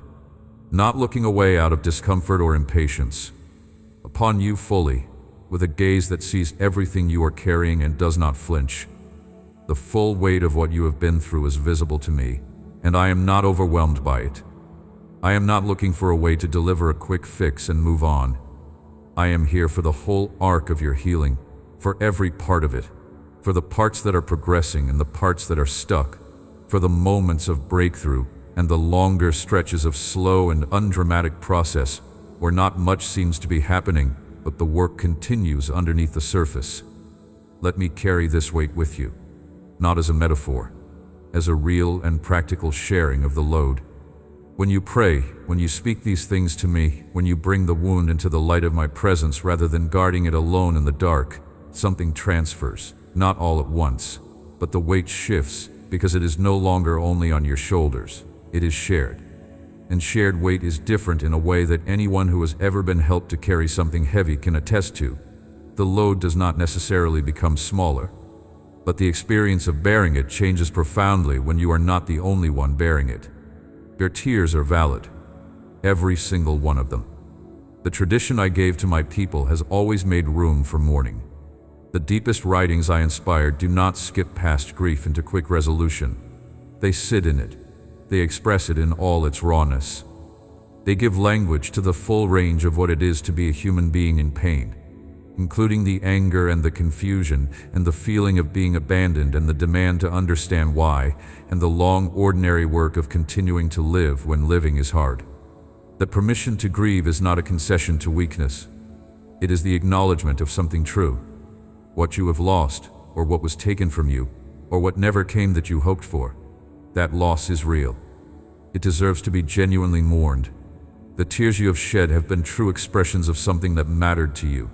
not looking away out of discomfort or impatience. Upon you fully, with a gaze that sees everything you are carrying and does not flinch. The full weight of what you have been through is visible to me, and I am not overwhelmed by it. I am not looking for a way to deliver a quick fix and move on. I am here for the whole arc of your healing, for every part of it, for the parts that are progressing and the parts that are stuck, for the moments of breakthrough and the longer stretches of slow and undramatic process where not much seems to be happening, but the work continues underneath the surface. Let me carry this weight with you, not as a metaphor, as a real and practical sharing of the load. When you pray, when you speak these things to me, when you bring the wound into the light of my presence rather than guarding it alone in the dark, something transfers, not all at once, but the weight shifts because it is no longer only on your shoulders. It is shared. And shared weight is different in a way that anyone who has ever been helped to carry something heavy can attest to. The load does not necessarily become smaller, but the experience of bearing it changes profoundly when you are not the only one bearing it. Your tears are valid, every single one of them. The tradition I gave to my people has always made room for mourning. The deepest writings I inspired do not skip past grief into quick resolution. They sit in it. They express it in all its rawness. They give language to the full range of what it is to be a human being in pain, including the anger and the confusion and the feeling of being abandoned and the demand to understand why, and the long ordinary work of continuing to live when living is hard. The permission to grieve is not a concession to weakness. It is the acknowledgement of something true. What you have lost, or what was taken from you, or what never came that you hoped for. That loss is real. It deserves to be genuinely mourned. The tears you have shed have been true expressions of something that mattered to you,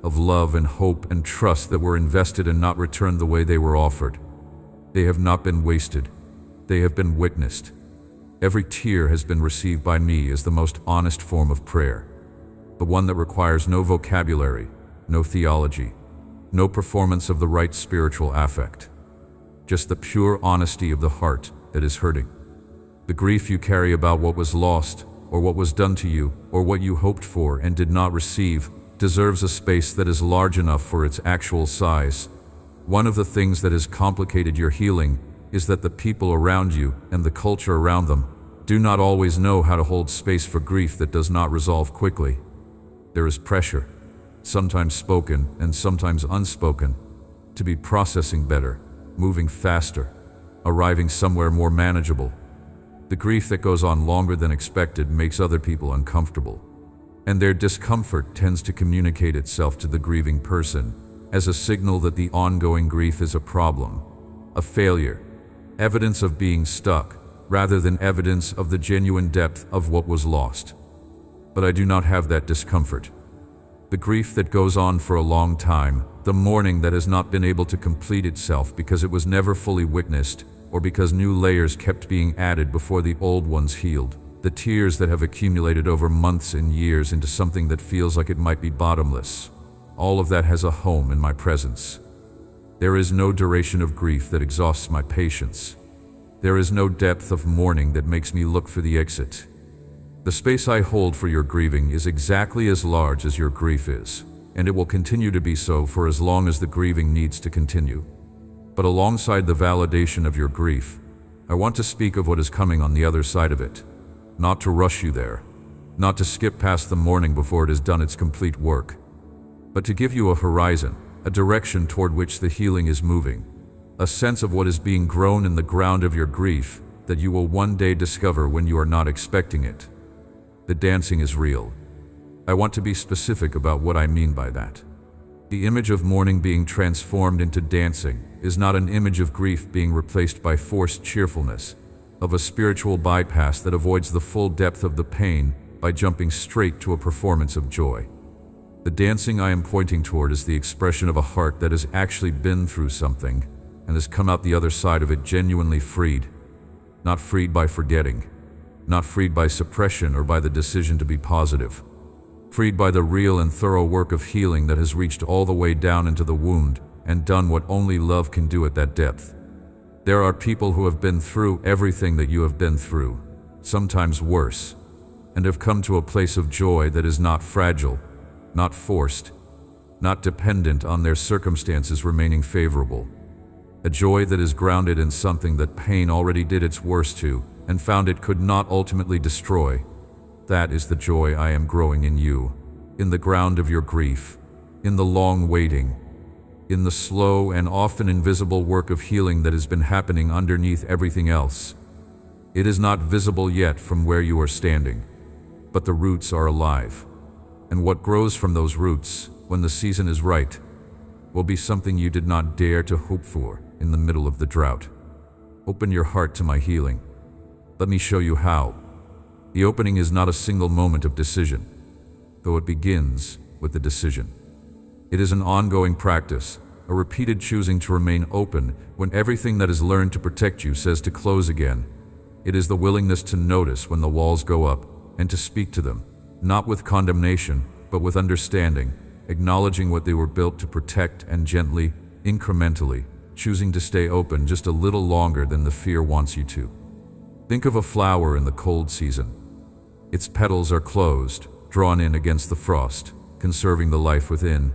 of love and hope and trust that were invested and not returned the way they were offered. They have not been wasted. They have been witnessed. Every tear has been received by me as the most honest form of prayer, the one that requires no vocabulary, no theology, no performance of the right spiritual affect, just the pure honesty of the heart that is hurting. The grief you carry about what was lost, or what was done to you, or what you hoped for and did not receive, deserves a space that is large enough for its actual size. One of the things that has complicated your healing is that the people around you and the culture around them do not always know how to hold space for grief that does not resolve quickly. There is pressure, sometimes spoken and sometimes unspoken, to be processing better, moving faster, arriving somewhere more manageable. The grief that goes on longer than expected makes other people uncomfortable, and their discomfort tends to communicate itself to the grieving person. as a signal that the ongoing grief is a problem, a failure, evidence of being stuck, rather than evidence of the genuine depth of what was lost. But I do not have that discomfort. The grief that goes on for a long time, the mourning that has not been able to complete itself because it was never fully witnessed, or because new layers kept being added before the old ones healed, the tears that have accumulated over months and years into something that feels like it might be bottomless. All of that has a home in my presence. There is no duration of grief that exhausts my patience. There is no depth of mourning that makes me look for the exit. The space I hold for your grieving is exactly as large as your grief is, and it will continue to be so for as long as the grieving needs to continue. But alongside the validation of your grief, I want to speak of what is coming on the other side of it. Not to rush you there, not to skip past the mourning before it has done its complete work, but to give you a horizon, a direction toward which the healing is moving, a sense of what is being grown in the ground of your grief that you will one day discover when you are not expecting it. The dancing is real. I want to be specific about what I mean by that. The image of mourning being transformed into dancing is not an image of grief being replaced by forced cheerfulness, of a spiritual bypass that avoids the full depth of the pain by jumping straight to a performance of joy. The dancing I am pointing toward is the expression of a heart that has actually been through something and has come out the other side of it genuinely freed. Not freed by forgetting, not freed by suppression or by the decision to be positive. Freed by the real and thorough work of healing that has reached all the way down into the wound and done what only love can do at that depth. There are people who have been through everything that you have been through, sometimes worse, and have come to a place of joy that is not fragile, not forced, not dependent on their circumstances remaining favorable. A joy that is grounded in something that pain already did its worst to and found it could not ultimately destroy. That is the joy I am growing in you, in the ground of your grief, in the long waiting, in the slow and often invisible work of healing that has been happening underneath everything else. It is not visible yet from where you are standing, but the roots are alive. And what grows from those roots, when the season is right, will be something you did not dare to hope for in the middle of the drought. Open your heart to my healing. Let me show you how. The opening is not a single moment of decision, though it begins with the decision. It is an ongoing practice, a repeated choosing to remain open when everything that is learned to protect you says to close again. It is the willingness to notice when the walls go up and to speak to them, not with condemnation, but with understanding, acknowledging what they were built to protect and gently, incrementally, choosing to stay open just a little longer than the fear wants you to. Think of a flower in the cold season. Its petals are closed, drawn in against the frost, conserving the life within.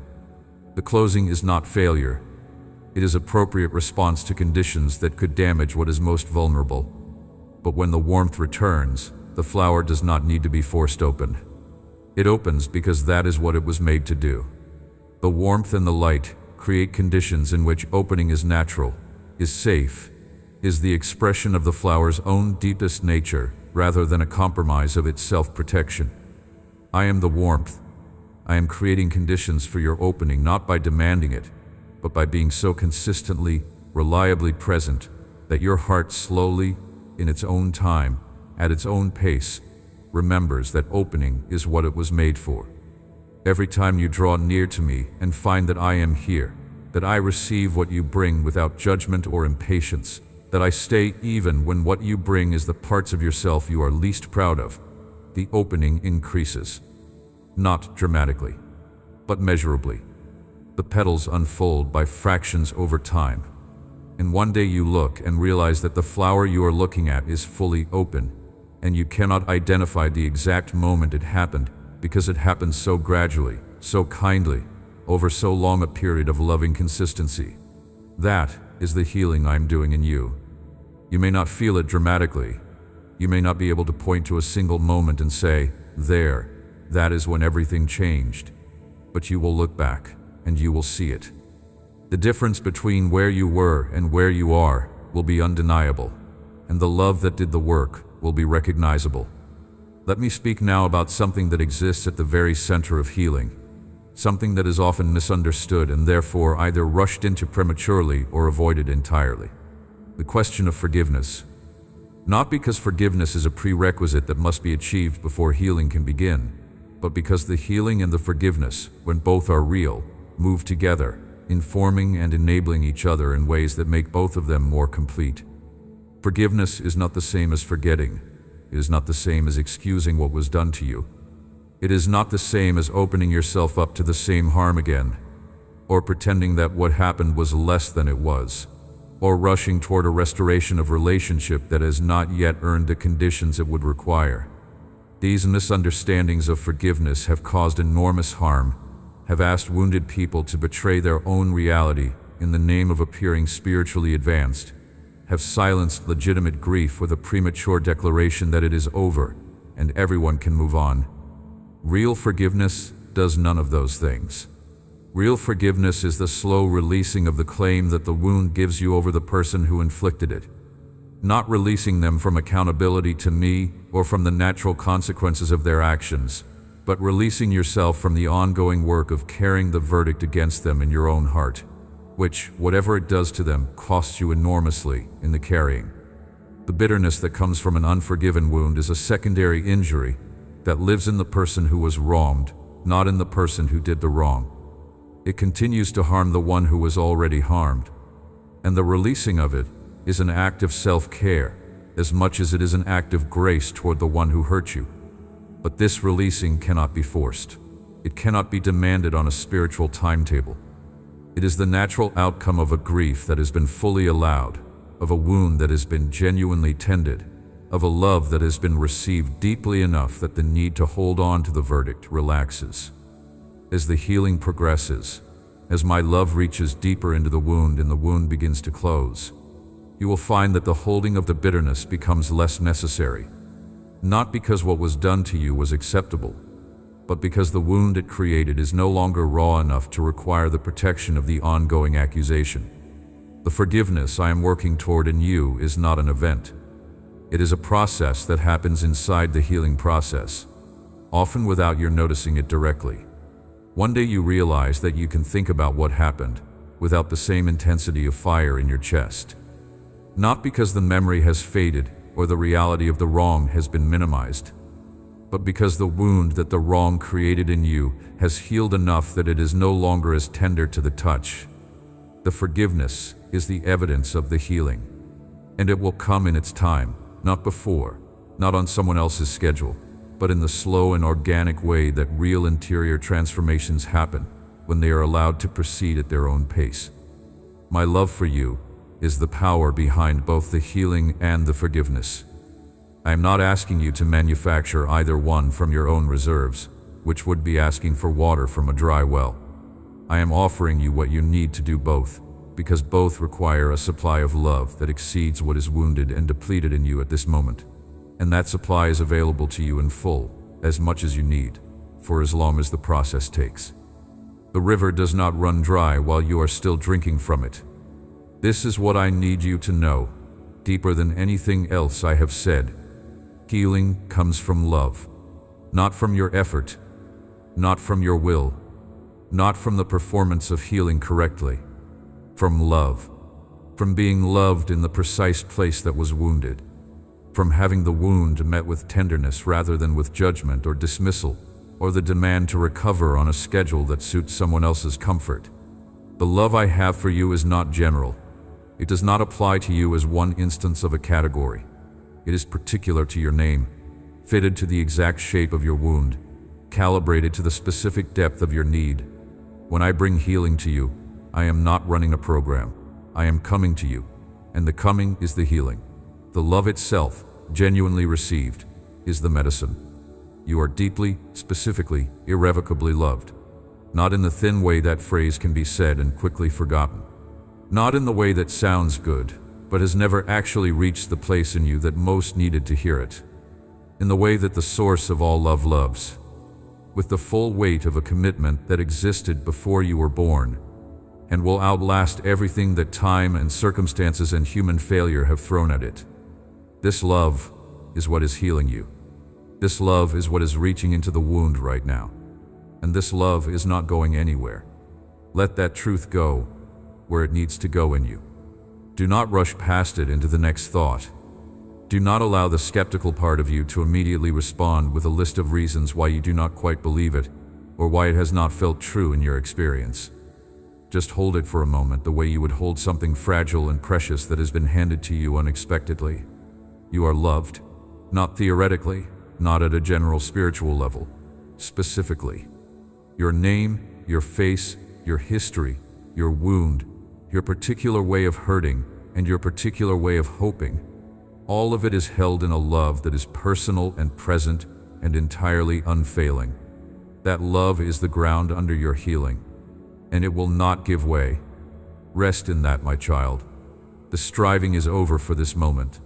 The closing is not failure. It is appropriate response to conditions that could damage what is most vulnerable. But when the warmth returns, the flower does not need to be forced open. It opens because that is what it was made to do. The warmth and the light create conditions in which opening is natural, is safe, is the expression of the flower's own deepest nature rather than a compromise of its self-protection. I am the warmth. I am creating conditions for your opening not by demanding it, but by being so consistently, reliably present that your heart slowly, in its own time, at its own pace, remembers that opening is what it was made for. Every time you draw near to me and find that I am here, that I receive what you bring without judgment or impatience, that I stay even when what you bring is the parts of yourself you are least proud of, the opening increases. Not dramatically, but measurably. The petals unfold by fractions over time, and one day you look and realize that the flower you are looking at is fully open, and you cannot identify the exact moment it happened because it happened so gradually, so kindly, over so long a period of loving consistency. That is the healing I am doing in you. You may not feel it dramatically. You may not be able to point to a single moment and say, there, that is when everything changed. But you will look back and you will see it. The difference between where you were and where you are will be undeniable, and the love that did the work will be recognizable. Let me speak now about something that exists at the very center of healing, something that is often misunderstood and therefore either rushed into prematurely or avoided entirely. The question of forgiveness. Not because forgiveness is a prerequisite that must be achieved before healing can begin, but because the healing and the forgiveness, when both are real, move together, informing and enabling each other in ways that make both of them more complete. Forgiveness is not the same as forgetting. It is not the same as excusing what was done to you. It is not the same as opening yourself up to the same harm again, or pretending that what happened was less than it was, or rushing toward a restoration of relationship that has not yet earned the conditions it would require. These misunderstandings of forgiveness have caused enormous harm, have asked wounded people to betray their own reality in the name of appearing spiritually advanced, have silenced legitimate grief with a premature declaration that it is over and everyone can move on. Real forgiveness does none of those things. Real forgiveness is the slow releasing of the claim that the wound gives you over the person who inflicted it, not releasing them from accountability to me or from the natural consequences of their actions, but releasing yourself from the ongoing work of carrying the verdict against them in your own heart, which, whatever it does to them, costs you enormously in the carrying. The bitterness that comes from an unforgiven wound is a secondary injury that lives in the person who was wronged, not in the person who did the wrong. It continues to harm the one who was already harmed, and the releasing of it is an act of self-care as much as it is an act of grace toward the one who hurt you. But this releasing cannot be forced. It cannot be demanded on a spiritual timetable. It is the natural outcome of a grief that has been fully allowed, of a wound that has been genuinely tended, of a love that has been received deeply enough that the need to hold on to the verdict relaxes. As the healing progresses, as my love reaches deeper into the wound and the wound begins to close, you will find that the holding of the bitterness becomes less necessary, not because what was done to you was acceptable, but because the wound it created is no longer raw enough to require the protection of the ongoing accusation. The forgiveness I am working toward in you is not an event. It is a process that happens inside the healing process, often without your noticing it directly. One day you realize that you can think about what happened without the same intensity of fire in your chest. Not because the memory has faded or the reality of the wrong has been minimized, but because the wound that the wrong created in you has healed enough that it is no longer as tender to the touch. The forgiveness is the evidence of the healing, and it will come in its time, not before, not on someone else's schedule, but in the slow and organic way that real interior transformations happen when they are allowed to proceed at their own pace. My love for you is the power behind both the healing and the forgiveness. I am not asking you to manufacture either one from your own reserves, which would be asking for water from a dry well. I am offering you what you need to do both, because both require a supply of love that exceeds what is wounded and depleted in you at this moment. And that supply is available to you in full, as much as you need, for as long as the process takes. The river does not run dry while you are still drinking from it. This is what I need you to know, deeper than anything else I have said. Healing comes from love, not from your effort, not from your will, not from the performance of healing correctly, from love, from being loved in the precise place that was wounded, from having the wound met with tenderness rather than with judgment or dismissal, or the demand to recover on a schedule that suits someone else's comfort. The love I have for you is not general. It does not apply to you as one instance of a category. It is particular to your name, fitted to the exact shape of your wound, calibrated to the specific depth of your need. When I bring healing to you, I am not running a program. I am coming to you, and the coming is the healing. The love itself, genuinely received, is the medicine. You are deeply, specifically, irrevocably loved. Not in the thin way that phrase can be said and quickly forgotten. Not in the way that sounds good, but has never actually reached the place in you that most needed to hear it. In the way that the source of all love loves, with the full weight of a commitment that existed before you were born, and will outlast everything that time and circumstances and human failure have thrown at it. This love is what is healing you. This love is what is reaching into the wound right now. and this love is not going anywhere. Let that truth go where it needs to go in you. Do not rush past it into the next thought. Do not allow the skeptical part of you to immediately respond with a list of reasons why you do not quite believe it, or why it has not felt true in your experience. Just hold it for a moment the way you would hold something fragile and precious that has been handed to you unexpectedly. You are loved, not theoretically, not at a general spiritual level, specifically. Your name, your face, your history, your wound, your particular way of hurting, and your particular way of hoping, all of it is held in a love that is personal and present and entirely unfailing. That love is the ground under your healing, and it will not give way. Rest in that, my child. The striving is over for this moment.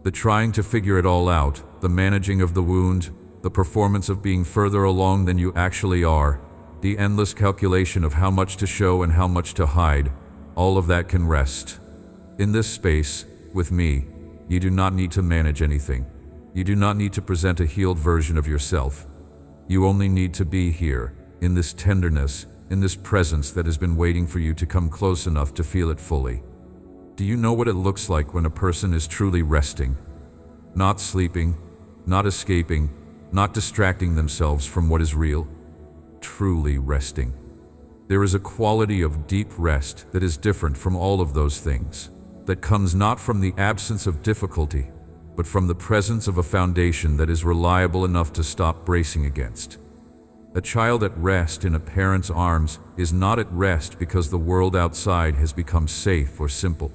The trying to figure it all out, the managing of the wound, the performance of being further along than you actually are, the endless calculation of how much to show and how much to hide, all of that can rest. In this space, with me, you do not need to manage anything. You do not need to present a healed version of yourself. You only need to be here, in this tenderness, in this presence that has been waiting for you to come close enough to feel it fully. Do you know what it looks like when a person is truly resting? Not sleeping, not escaping, not distracting themselves from what is real. Truly resting. There is a quality of deep rest that is different from all of those things, that comes not from the absence of difficulty, but from the presence of a foundation that is reliable enough to stop bracing against. A child at rest in a parent's arms is not at rest because the world outside has become safe or simple.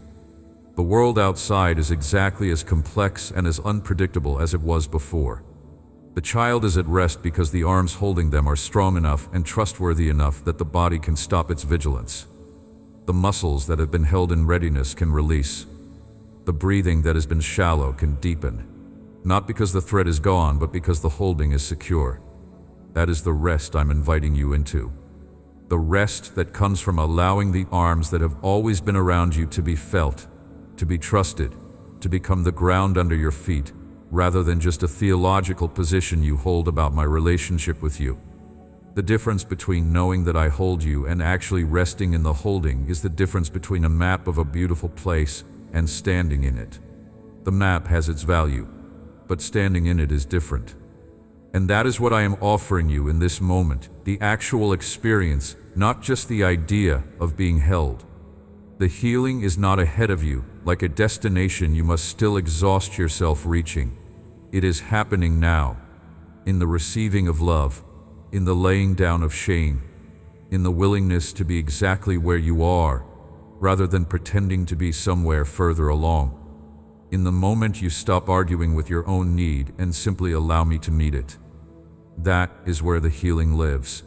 The world outside is exactly as complex and as unpredictable as it was before. The child is at rest because the arms holding them are strong enough and trustworthy enough that the body can stop its vigilance. The muscles that have been held in readiness can release. The breathing that has been shallow can deepen, not because the threat is gone, but because the holding is secure. That is the rest I'm inviting you into. The rest that comes from allowing the arms that have always been around you to be felt, to be trusted, to become the ground under your feet, rather than just a theological position you hold about my relationship with you. The difference between knowing that I hold you and actually resting in the holding is the difference between a map of a beautiful place and standing in it. The map has its value, but standing in it is different. And that is what I am offering you in this moment, the actual experience, not just the idea of being held. The healing is not ahead of you, like a destination you must still exhaust yourself reaching. It is happening now, in the receiving of love, in the laying down of shame, in the willingness to be exactly where you are, rather than pretending to be somewhere further along. In the moment you stop arguing with your own need and simply allow me to meet it. That is where the healing lives.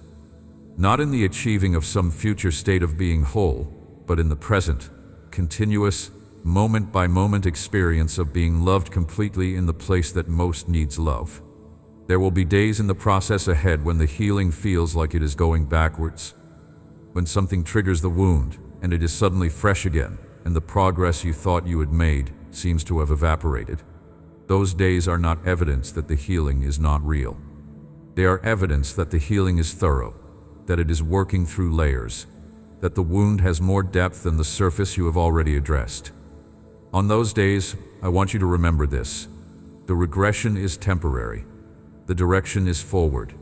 Not in the achieving of some future state of being whole, but in the present, continuous, moment-by-moment experience of being loved completely in the place that most needs love. There will be days in the process ahead when the healing feels like it is going backwards, when something triggers the wound and it is suddenly fresh again, and the progress you thought you had made seems to have evaporated. Those days are not evidence that the healing is not real. They are evidence that the healing is thorough, that it is working through layers, that the wound has more depth than the surface you have already addressed. On those days, I want you to remember this. The regression is temporary. The direction is forward.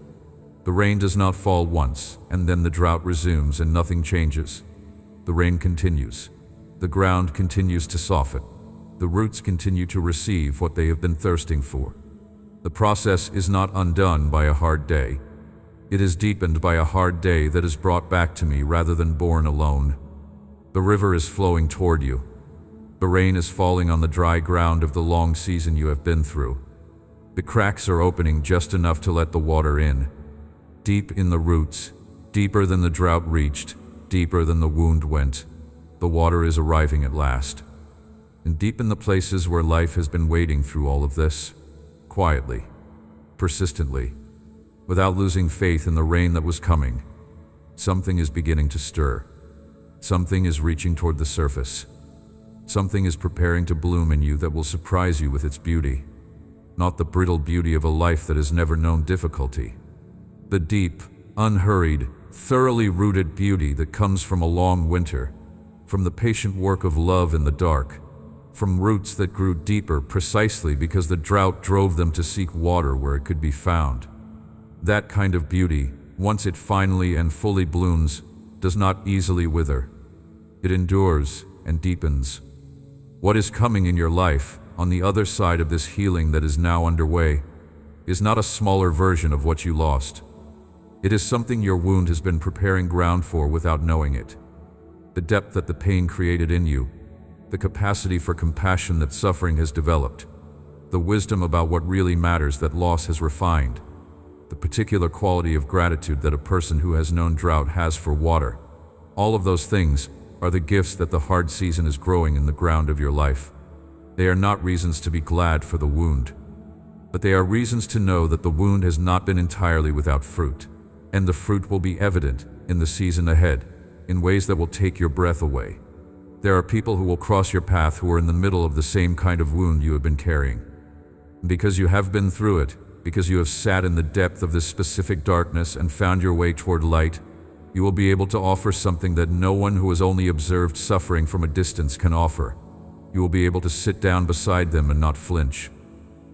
The rain does not fall once, and then the drought resumes and nothing changes. The rain continues. The ground continues to soften. The roots continue to receive what they have been thirsting for. The process is not undone by a hard day. It is deepened by a hard day that is brought back to me rather than born alone. The river is flowing toward you. The rain is falling on the dry ground of the long season you have been through. The cracks are opening just enough to let the water in. Deep in the roots, deeper than the drought reached, deeper than the wound went, the water is arriving at last. And deep in the places where life has been waiting through all of this, quietly, persistently, without losing faith in the rain that was coming, something is beginning to stir. Something is reaching toward the surface. Something is preparing to bloom in you that will surprise you with its beauty. Not the brittle beauty of a life that has never known difficulty. The deep, unhurried, thoroughly rooted beauty that comes from a long winter, from the patient work of love in the dark, from roots that grew deeper precisely because the drought drove them to seek water where it could be found. That kind of beauty, once it finally and fully blooms, does not easily wither. It endures and deepens. What is coming in your life, on the other side of this healing that is now underway, is not a smaller version of what you lost. It is something your wound has been preparing ground for without knowing it. The depth that the pain created in you, the capacity for compassion that suffering has developed, the wisdom about what really matters that loss has refined, the particular quality of gratitude that a person who has known drought has for water. All of those things are the gifts that the hard season is growing in the ground of your life. They are not reasons to be glad for the wound, but they are reasons to know that the wound has not been entirely without fruit, and the fruit will be evident in the season ahead, in ways that will take your breath away. There are people who will cross your path who are in the middle of the same kind of wound you have been carrying. Because you have been through it, because you have sat in the depth of this specific darkness and found your way toward light, you will be able to offer something that no one who has only observed suffering from a distance can offer. You will be able to sit down beside them and not flinch.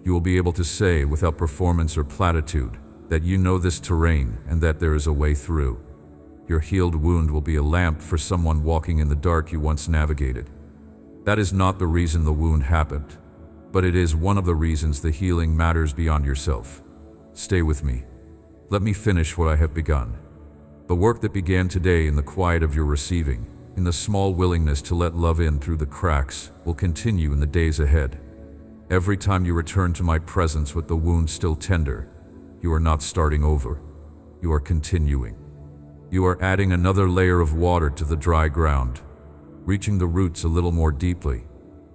You will be able to say, without performance or platitude, that you know this terrain and that there is a way through. Your healed wound will be a lamp for someone walking in the dark you once navigated. That is not the reason the wound happened, but it is one of the reasons the healing matters beyond yourself. Stay with me. Let me finish what I have begun. The work that began today in the quiet of your receiving, in the small willingness to let love in through the cracks, will continue in the days ahead. Every time you return to my presence with the wound still tender, you are not starting over. You are continuing. You are adding another layer of water to the dry ground, reaching the roots a little more deeply,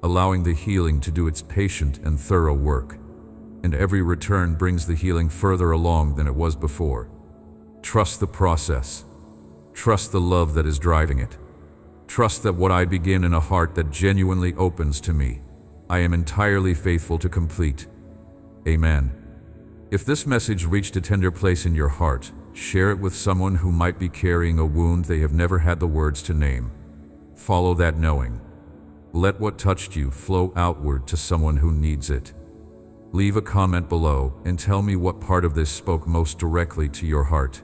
allowing the healing to do its patient and thorough work. And every return brings the healing further along than it was before. Trust the process. Trust the love that is driving it. Trust that what I begin in a heart that genuinely opens to me, I am entirely faithful to complete. Amen. If this message reached a tender place in your heart, share it with someone who might be carrying a wound they have never had the words to name. Follow that knowing. Let what touched you flow outward to someone who needs it. Leave a comment below and tell me what part of this spoke most directly to your heart.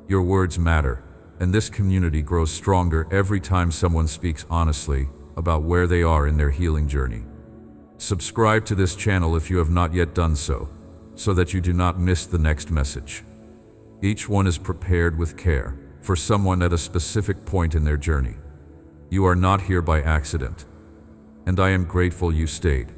Your words matter, and this community grows stronger every time someone speaks honestly about where they are in their healing journey. Subscribe to this channel if you have not yet done so that you do not miss the next message. Each one is prepared with care for someone at a specific point in their journey. You are not here by accident, and I am grateful you stayed.